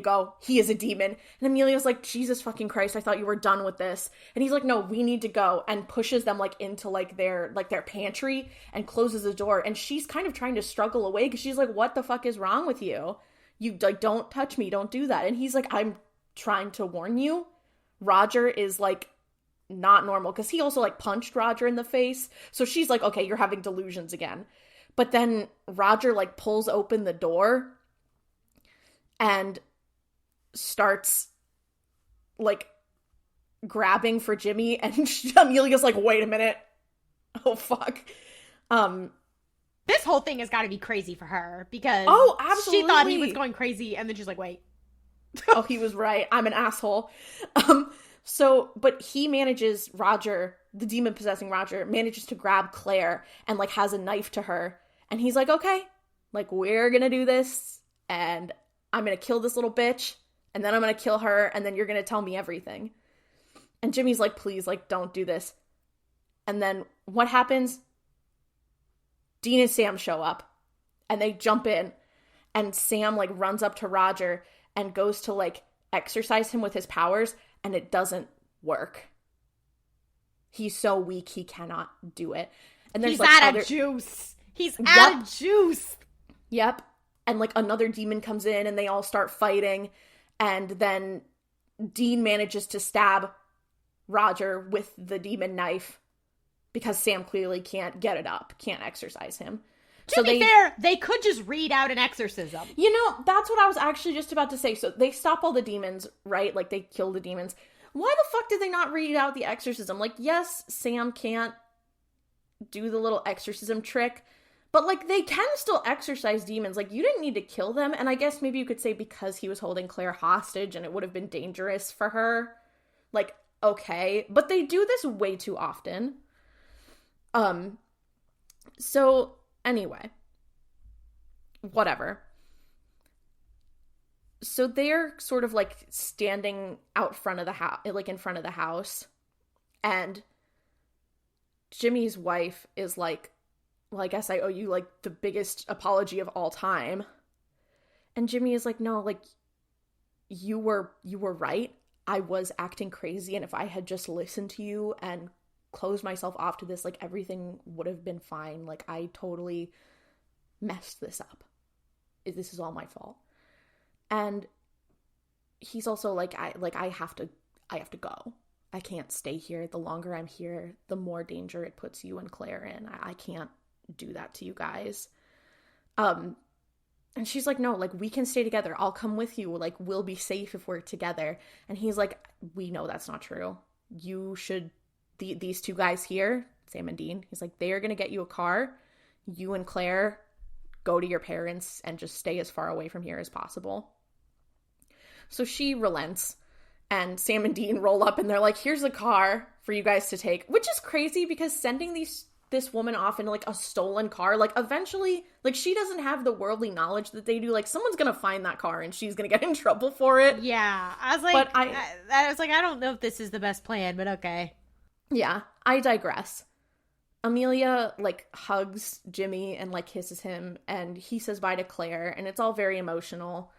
go. He is a demon. And Amelia's like, Jesus fucking Christ, I thought you were done with this. And he's like, no, we need to go. And pushes them, like, into, like, their pantry and closes the door. And she's kind of trying to struggle away because she's like, what the fuck is wrong with you? You, like, don't touch me. Don't do that. And he's like, I'm trying to warn you. Roger is, like, not normal, because he also, like, punched Roger in the face. So she's like, okay, you're having delusions again. But then Roger, like, pulls open the door and starts, like, grabbing for Jimmy, and Amelia's like, wait a minute. Oh, fuck. This whole thing has got to be crazy for her, because absolutely. She thought he was going crazy, and then she's like, wait. Oh, he was right. I'm an asshole. But he manages, Roger, the demon-possessing Roger, manages to grab Claire and, like, has a knife to her. And he's like, okay, like, we're gonna do this, and I'm gonna kill this little bitch, and then I'm gonna kill her, and then you're gonna tell me everything. And Jimmy's like, please, like, don't do this. And then what happens? Dean and Sam show up, and they jump in, and Sam, like, runs up to Roger and goes to, like, exercise him with his powers, and it doesn't work. He's so weak, he cannot do it. And there's, he's like, out of juice. He's out of juice. Yep. And, like, another demon comes in, and they all start fighting, and then Dean manages to stab Roger with the demon knife, because Sam clearly can't get it up, can't exorcise him. To be fair, they could just read out an exorcism. You know, that's what I was actually just about to say. So they stop all the demons, right? Like, they kill the demons. Why the fuck did they not read out the exorcism? Like, yes, Sam can't do the little exorcism trick, but, like, they can still exorcise demons. Like, you didn't need to kill them. And I guess maybe you could say because he was holding Claire hostage and it would have been dangerous for her. Like, okay. But they do this way too often. So, anyway. Whatever. So they're sort of, like, standing out front of the house, like, in front of the house. And Jimmy's wife is like, well, I guess I owe you, like, the biggest apology of all time. And Jimmy is like, no, like, you were right. I was acting crazy, and if I had just listened to you and closed myself off to this, like, everything would have been fine. Like, I totally messed this up. This is all my fault. And he's also like, I have to go. I can't stay here. The longer I'm here, the more danger it puts you and Claire in. I can't do that to you guys. And she's like, no, like, we can stay together. I'll come with you. Like, we'll be safe if we're together. And he's like, we know that's not true. You should, these two guys here, Sam and Dean, he's like, they are going to get you a car. You and Claire go to your parents and just stay as far away from here as possible. So she relents, and Sam and Dean roll up, and they're like, here's a car for you guys to take, which is crazy because sending this woman off in, like, a stolen car, like, eventually, like, she doesn't have the worldly knowledge that they do. Like, someone's gonna find that car and she's gonna get in trouble for it. Yeah, I was like, I don't know if this is the best plan, but okay. Yeah, I digress. Amelia, like, hugs Jimmy and, like, kisses him, and he says bye to Claire, and it's all very emotional.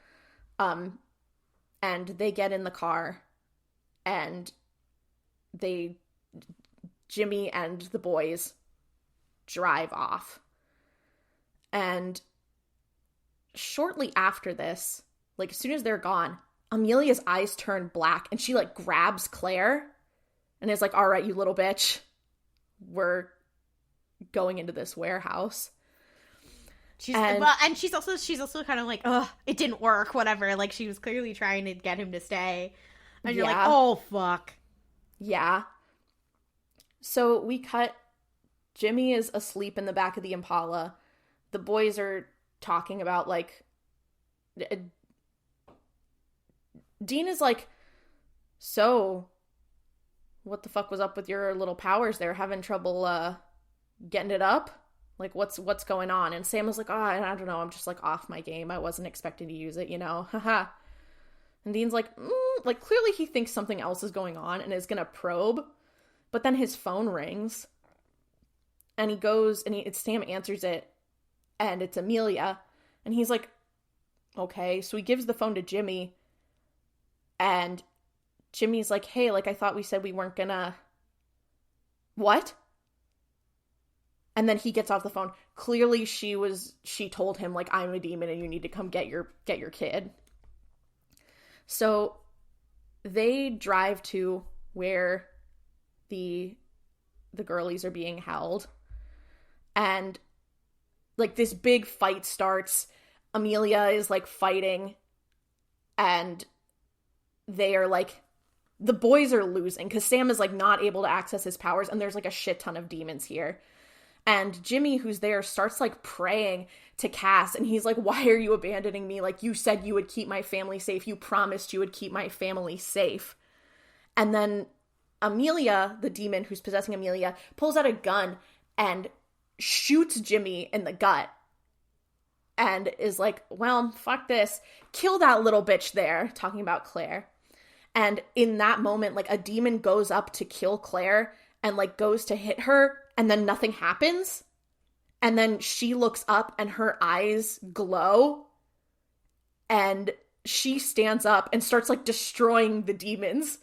And they get in the car, and Jimmy and the boys drive off. And shortly after this, like, as soon as they're gone, Amelia's eyes turn black, and she, like, grabs Claire, and is like, all right, you little bitch, we're going into this warehouse. She's also kind of like, ugh, it didn't work, whatever. Like, she was clearly trying to get him to stay. And you're like, oh, fuck. Yeah. So we cut. Jimmy is asleep in the back of the Impala. The boys are talking about, like, Dean is like, so, what the fuck was up with your little powers there? Having trouble, getting it up? Like, what's going on? And Sam was like, I don't know, I'm just, like, off my game. I wasn't expecting to use it, you know? Haha. And Dean's like, like, clearly he thinks something else is going on and is gonna probe. But then his phone rings. And he goes, and Sam answers it, and it's Amelia. And he's like, okay. So he gives the phone to Jimmy. And Jimmy's like, hey, like, I thought we said we weren't gonna... What? And then he gets off the phone. Clearly she told him, like, I'm a demon and you need to come get your kid. So they drive to where the girlies are being held. And, like, this big fight starts. Amelia is, like, fighting. And they are, like, the boys are losing. Because Sam is, like, not able to access his powers. And there's, like, a shit ton of demons here. And Jimmy, who's there, starts, like, praying to Cass. And he's like, why are you abandoning me? Like, you said you would keep my family safe. You promised you would keep my family safe. And then Amelia, the demon who's possessing Amelia, pulls out a gun and shoots Jimmy in the gut. And is like, well, fuck this. Kill that little bitch there. Talking about Claire. And in that moment, like, a demon goes up to kill Claire and, like, goes to hit her. And then nothing happens. And then she looks up and her eyes glow. And she stands up and starts, like, destroying the demons.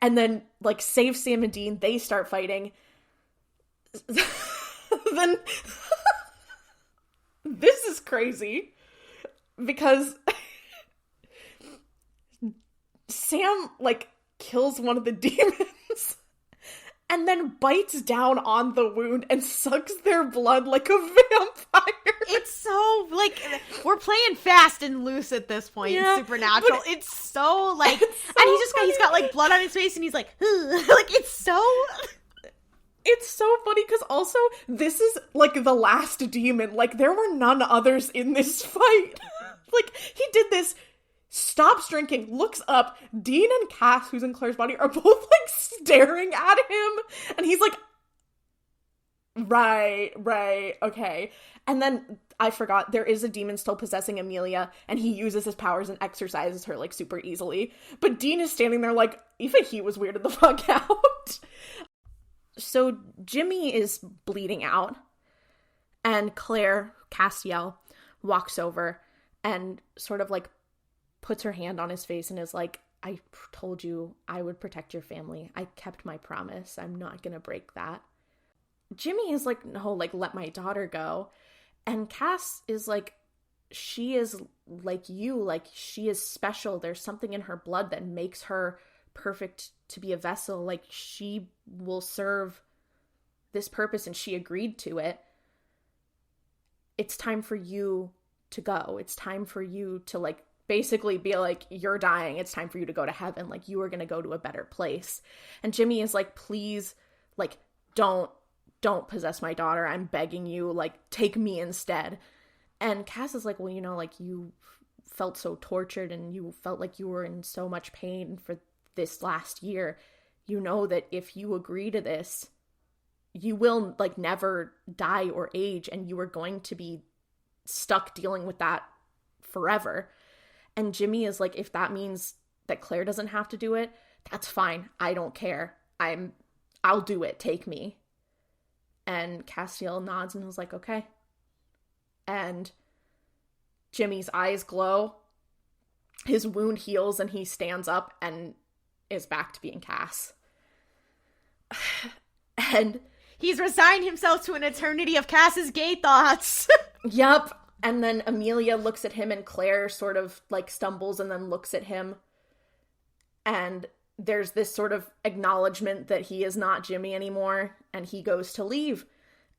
And then, like, saves Sam and Dean. They start fighting. Then this is crazy. Because Sam, like, kills one of the demons. And then bites down on the wound and sucks their blood like a vampire. It's so, like, we're playing fast and loose at this point in Supernatural. It's so, like, it's so and he's got, like, blood on his face and he's like, like, it's so... It's so funny because also, this is, like, the last demon. Like, there were none others in this fight. Like, he did this... Stops drinking, looks up, Dean and Cass, who's in Claire's body, are both, like, staring at him, and he's like, right, okay. And then, I forgot, there is a demon still possessing Amelia, and he uses his powers and exercises her, like, super easily. But Dean is standing there like, even he was weirded the fuck out. So, Jimmy is bleeding out, and Claire, Castiel, walks over, and sort of, like, puts her hand on his face and is like, I told you I would protect your family. I kept my promise. I'm not gonna break that. Jimmy is like, no, like, let my daughter go. And Cass is like, she is like you. Like, she is special. There's something in her blood that makes her perfect to be a vessel. Like, she will serve this purpose and she agreed to it. It's time for you to go. It's time for you to, like, basically be like, you're dying. It's time for you to go to heaven. Like, you are going to go to a better place. And Jimmy is like, please, like, don't possess my daughter. I'm begging you, like, take me instead. And Cass is like, well, you know, like, you felt so tortured and you felt like you were in so much pain for this last year. You know that if you agree to this, you will, like, never die or age, and you are going to be stuck dealing with that forever. And Jimmy is like, if that means that Claire doesn't have to do it, that's fine. I don't care. I'll do it. Take me. And Castiel nods and was like, okay. And Jimmy's eyes glow. His wound heals and he stands up and is back to being Cass. And he's resigned himself to an eternity of Cass's gay thoughts. Yep. And then Amelia looks at him and Claire sort of, like, stumbles and then looks at him. And there's this sort of acknowledgement that he is not Jimmy anymore. And he goes to leave.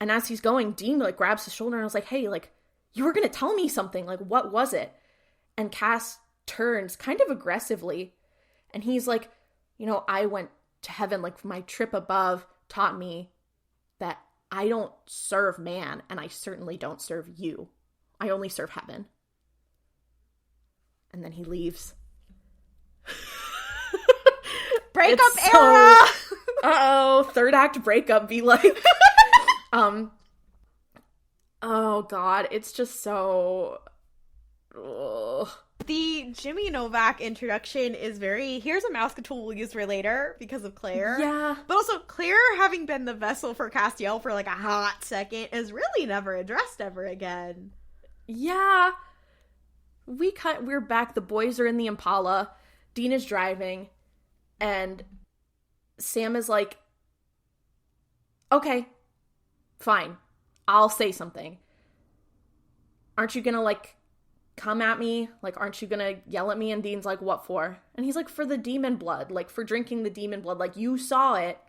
And as he's going, Dean, like, grabs his shoulder and was like, hey, like, you were going to tell me something. Like, what was it? And Cass turns kind of aggressively. And he's like, you know, I went to heaven. Like, my trip above taught me that I don't serve man. And I certainly don't serve you. I only serve heaven. And then he leaves. Breakup era! Uh-oh, third act breakup be like. Oh god, it's just so... Ugh. The Jimmy Novak introduction is very, here's a mouse tool we'll use for later because of Claire. Yeah. But also, Claire having been the vessel for Castiel for, like, a hot second is really never addressed ever again. Yeah. We're back. The boys are in the Impala. Dean is driving. And Sam is like, okay, fine. I'll say something. Aren't you gonna, like, come at me? Like, aren't you gonna yell at me? And Dean's like, what for? And he's like, for the demon blood. Like, for drinking the demon blood. Like, you saw it.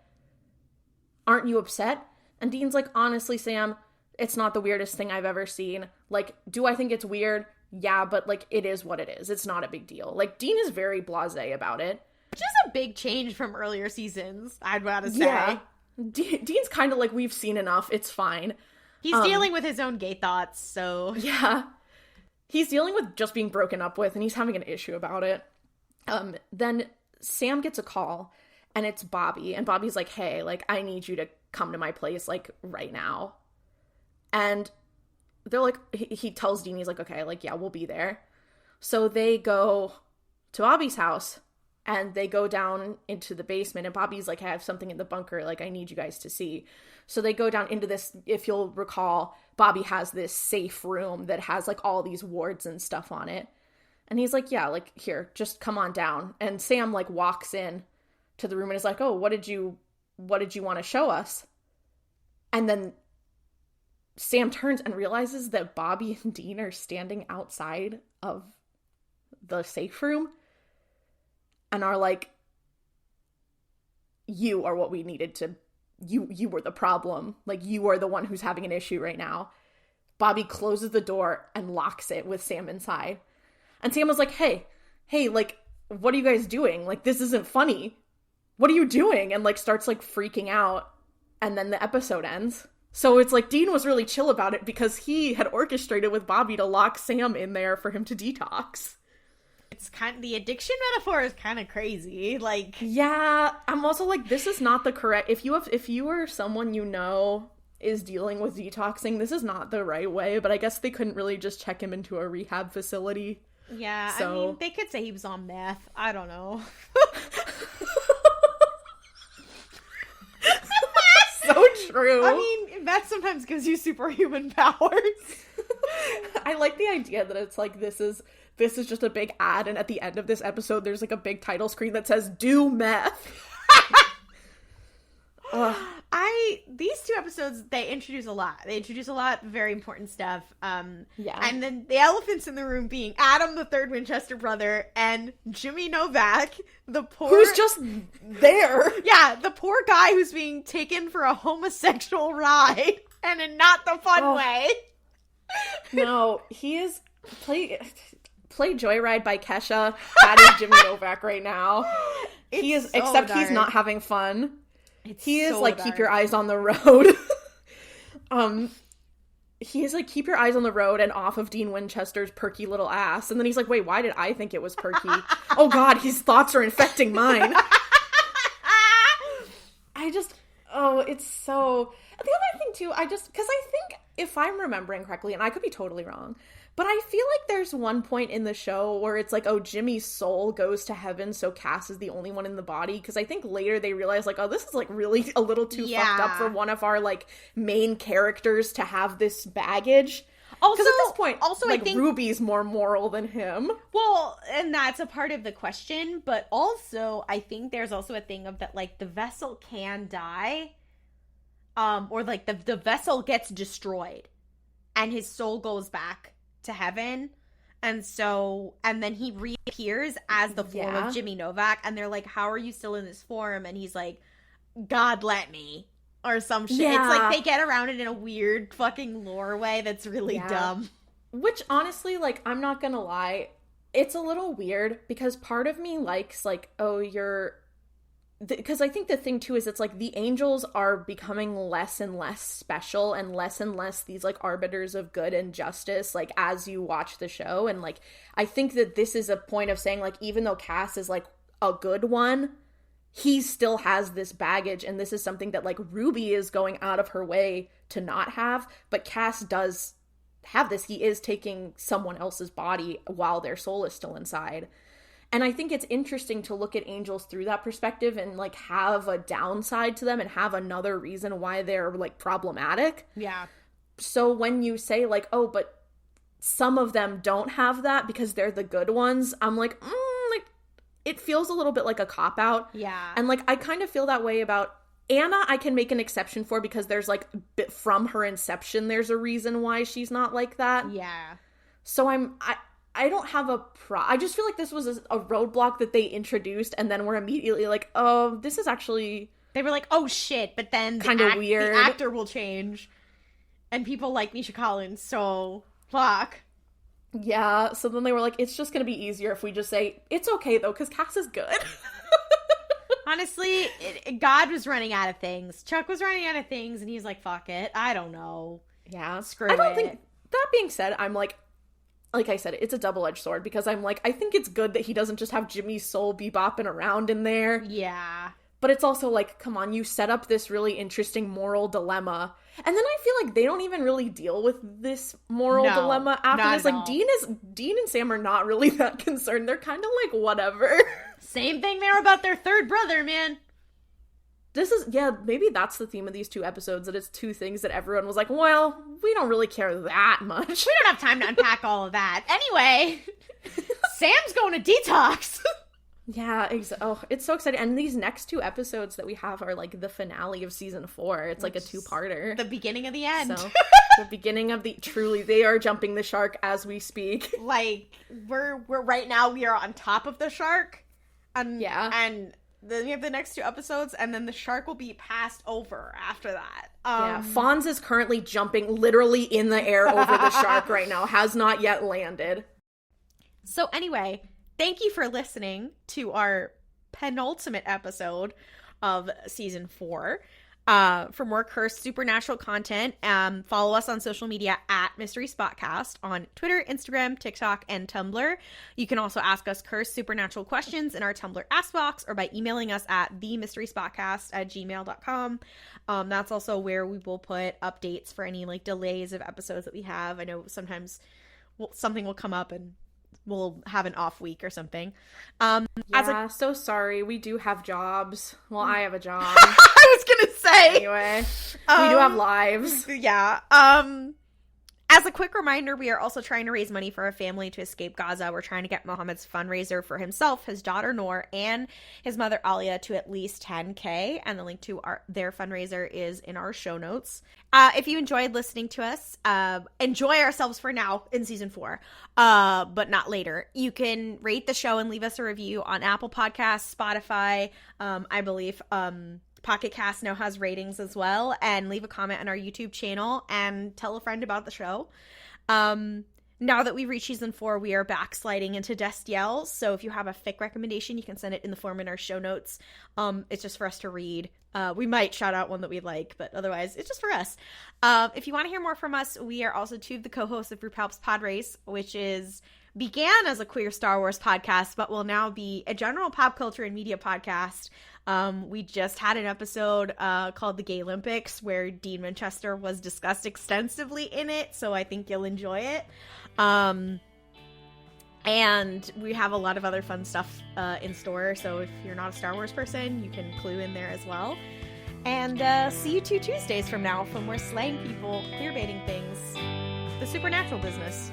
aren't you upset? And Dean's like, honestly, Sam, it's not the weirdest thing I've ever seen. Like, do I think it's weird? Yeah, but, like, it is what it is. It's not a big deal. Like, Dean is very blasé about it. Which is a big change from earlier seasons, I'd gotta say. Yeah. Dean's kind of like, we've seen enough. It's fine. He's dealing with his own gay thoughts, so... Yeah. He's dealing with just being broken up with, and he's having an issue about it. Then Sam gets a call, and it's Bobby. And Bobby's like, hey, like, I need you to come to my place, like, right now. And they're like, he tells Dean, he's like, okay, like, yeah, we'll be there. So they go to Bobby's house, and they go down into the basement, and Bobby's like, hey, I have something in the bunker, like, I need you guys to see. So they go down into this, if you'll recall, Bobby has this safe room that has, like, all these wards and stuff on it. And he's like, yeah, like, here, just come on down. And Sam, like, walks in to the room and is like, oh, what did you want to show us? And then Sam turns and realizes that Bobby and Dean are standing outside of the safe room and are like, you are what we needed to, you were the problem. Like, you are the one who's having an issue right now. Bobby closes the door and locks it with Sam inside. And Sam was like, hey, like, what are you guys doing? Like, this isn't funny. What are you doing? And, like, starts, like, freaking out. And then the episode ends. So it's like Dean was really chill about it because he had orchestrated with Bobby to lock Sam in there for him to detox. It's kind of, the addiction metaphor is kind of crazy. Like, yeah, I'm also like, this is not the correct, if you are someone you know is dealing with detoxing, this is not the right way, but I guess they couldn't really just check him into a rehab facility. Yeah, so. I mean, they could say he was on meth. I don't know. So true. I mean, meth sometimes gives you superhuman powers. I like the idea that it's like, this is just a big ad, and at the end of this episode, there's like a big title screen that says, do meth. These two episodes, they introduce a lot. They introduce a lot of very important stuff. Yeah. And then the elephants in the room being Adam, the third Winchester brother, and Jimmy Novak, the poor... who's just there. Yeah, the poor guy who's being taken for a homosexual ride, and in not the fun way. No, he is... Play Joyride by Kesha. That is Jimmy Novak right now. He is, so except dark. He's not having fun. He is so like, dark. Keep your eyes on the road. He is like, keep your eyes on the road and off of Dean Winchester's perky little ass. And then he's like, wait, why did I think it was perky? Oh God, his thoughts are infecting mine. It's so... The other thing too, because I think, if I'm remembering correctly, and I could be totally wrong, but I feel like there's one point in the show where it's like, oh, Jimmy's soul goes to heaven, so Cass is the only one in the body. Because I think later they realize, like, oh, this is, like, really a little too fucked up for one of our, like, main characters to have this baggage. Also, at this point, like, I think Ruby's more moral than him. Well, and that's a part of the question. But also, I think there's also a thing of that, like, the vessel can die. Or, like, the vessel gets destroyed. And his soul goes back to heaven, and then he reappears as the form of Jimmy Novak, and they're like, how are you still in this form? And he's like, God let me, or some shit. It's like they get around it in a weird fucking lore way that's really dumb. Which, honestly, like, I'm not gonna lie, it's a little weird, because part of me likes, like, oh, because I think the thing, too, is it's, like, the angels are becoming less and less special and less these, like, arbiters of good and justice, like, as you watch the show. And, like, I think that this is a point of saying, like, even though Cass is, like, a good one, he still has this baggage, and this is something that, like, Ruby is going out of her way to not have, but Cass does have this. He is taking someone else's body while their soul is still inside. And I think it's interesting to look at angels through that perspective and, like, have a downside to them and have another reason why they're, like, problematic. Yeah. So when you say, like, oh, but some of them don't have that because they're the good ones, I'm like, like, it feels a little bit like a cop-out. Yeah. And, like, I kind of feel that way about Anna. I can make an exception for, because there's, like, from her inception, there's a reason why she's not like that. Yeah. So I don't have I just feel like this was a roadblock that they introduced, and then we're immediately like, oh, this is actually They were like, oh shit, but then kind of weird. The actor will change. And people like Misha Collins, so fuck. Yeah, so then they were like, it's just gonna be easier if we just say, it's okay though, because Cass is good. Honestly, God was running out of things. Chuck was running out of things, and he's like, fuck it. I don't know. Yeah. Screw it. I don't think, that being said, I'm like I said, it's a double-edged sword, because I'm like, I think it's good that he doesn't just have Jimmy's soul be bopping around in there. Yeah. But it's also like, come on, you set up this really interesting moral dilemma. And then I feel like they don't even really deal with this moral dilemma after this. Like, Dean and Sam are not really that concerned. They're kind of like, whatever. Same thing there about their third brother, man. This is, yeah, maybe that's the theme of these two episodes, that it's two things that everyone was like, well, we don't really care that much. We don't have time to unpack all of that. Anyway, Sam's going to detox. Yeah, oh, it's so exciting. And these next two episodes that we have are like the finale of season 4. It's like a 2-parter. The beginning of the end. So, the beginning of truly, they are jumping the shark as we speak. Like, we're right now, we are on top of the shark. And then we have the next 2 episodes, and then the shark will be passed over after that. Fonz is currently jumping literally in the air over the shark right now. Has not yet landed. So anyway, thank you for listening to our penultimate episode of season 4. For more cursed supernatural content, follow us on social media at Mystery Spotcast on Twitter, Instagram, TikTok, and Tumblr. You can also ask us cursed supernatural questions in our Tumblr Ask Box or by emailing us at themysteryspotcast@gmail.com. That's also where we will put updates for any like delays of episodes that we have. I know sometimes something will come up and we'll have an off week or something. So sorry. We do have jobs. Well, I have a job. I was gonna say. Anyway, we do have lives. Yeah. As a quick reminder, we are also trying to raise money for a family to escape Gaza. We're trying to get Mohammed's fundraiser for himself, his daughter Noor, and his mother Alia to at least $10,000. And the link to their fundraiser is in our show notes. If you enjoyed listening to us, enjoy ourselves for now in season 4, but not later. You can rate the show and leave us a review on Apple Podcasts, Spotify, I believe, Pocket Cast now has ratings as well, and leave a comment on our YouTube channel and tell a friend about the show. Now that we've reached season 4, we are backsliding into Destiel, so if you have a fic recommendation, you can send it in the form in our show notes. It's just for us to read. We might shout out one that we like, but otherwise, it's just for us. If you want to hear more from us, we are also 2 of the co-hosts of RuPaul's Pod Race, which began as a queer Star Wars podcast, but will now be a general pop culture and media podcast. We just had an episode called The Gay Olympics where Dean Winchester was discussed extensively in it, so I think you'll enjoy it. And we have a lot of other fun stuff in store, so if you're not a Star Wars person, you can clue in there as well. And see you 2 Tuesdays from now for more slaying people, queerbaiting things, the supernatural business.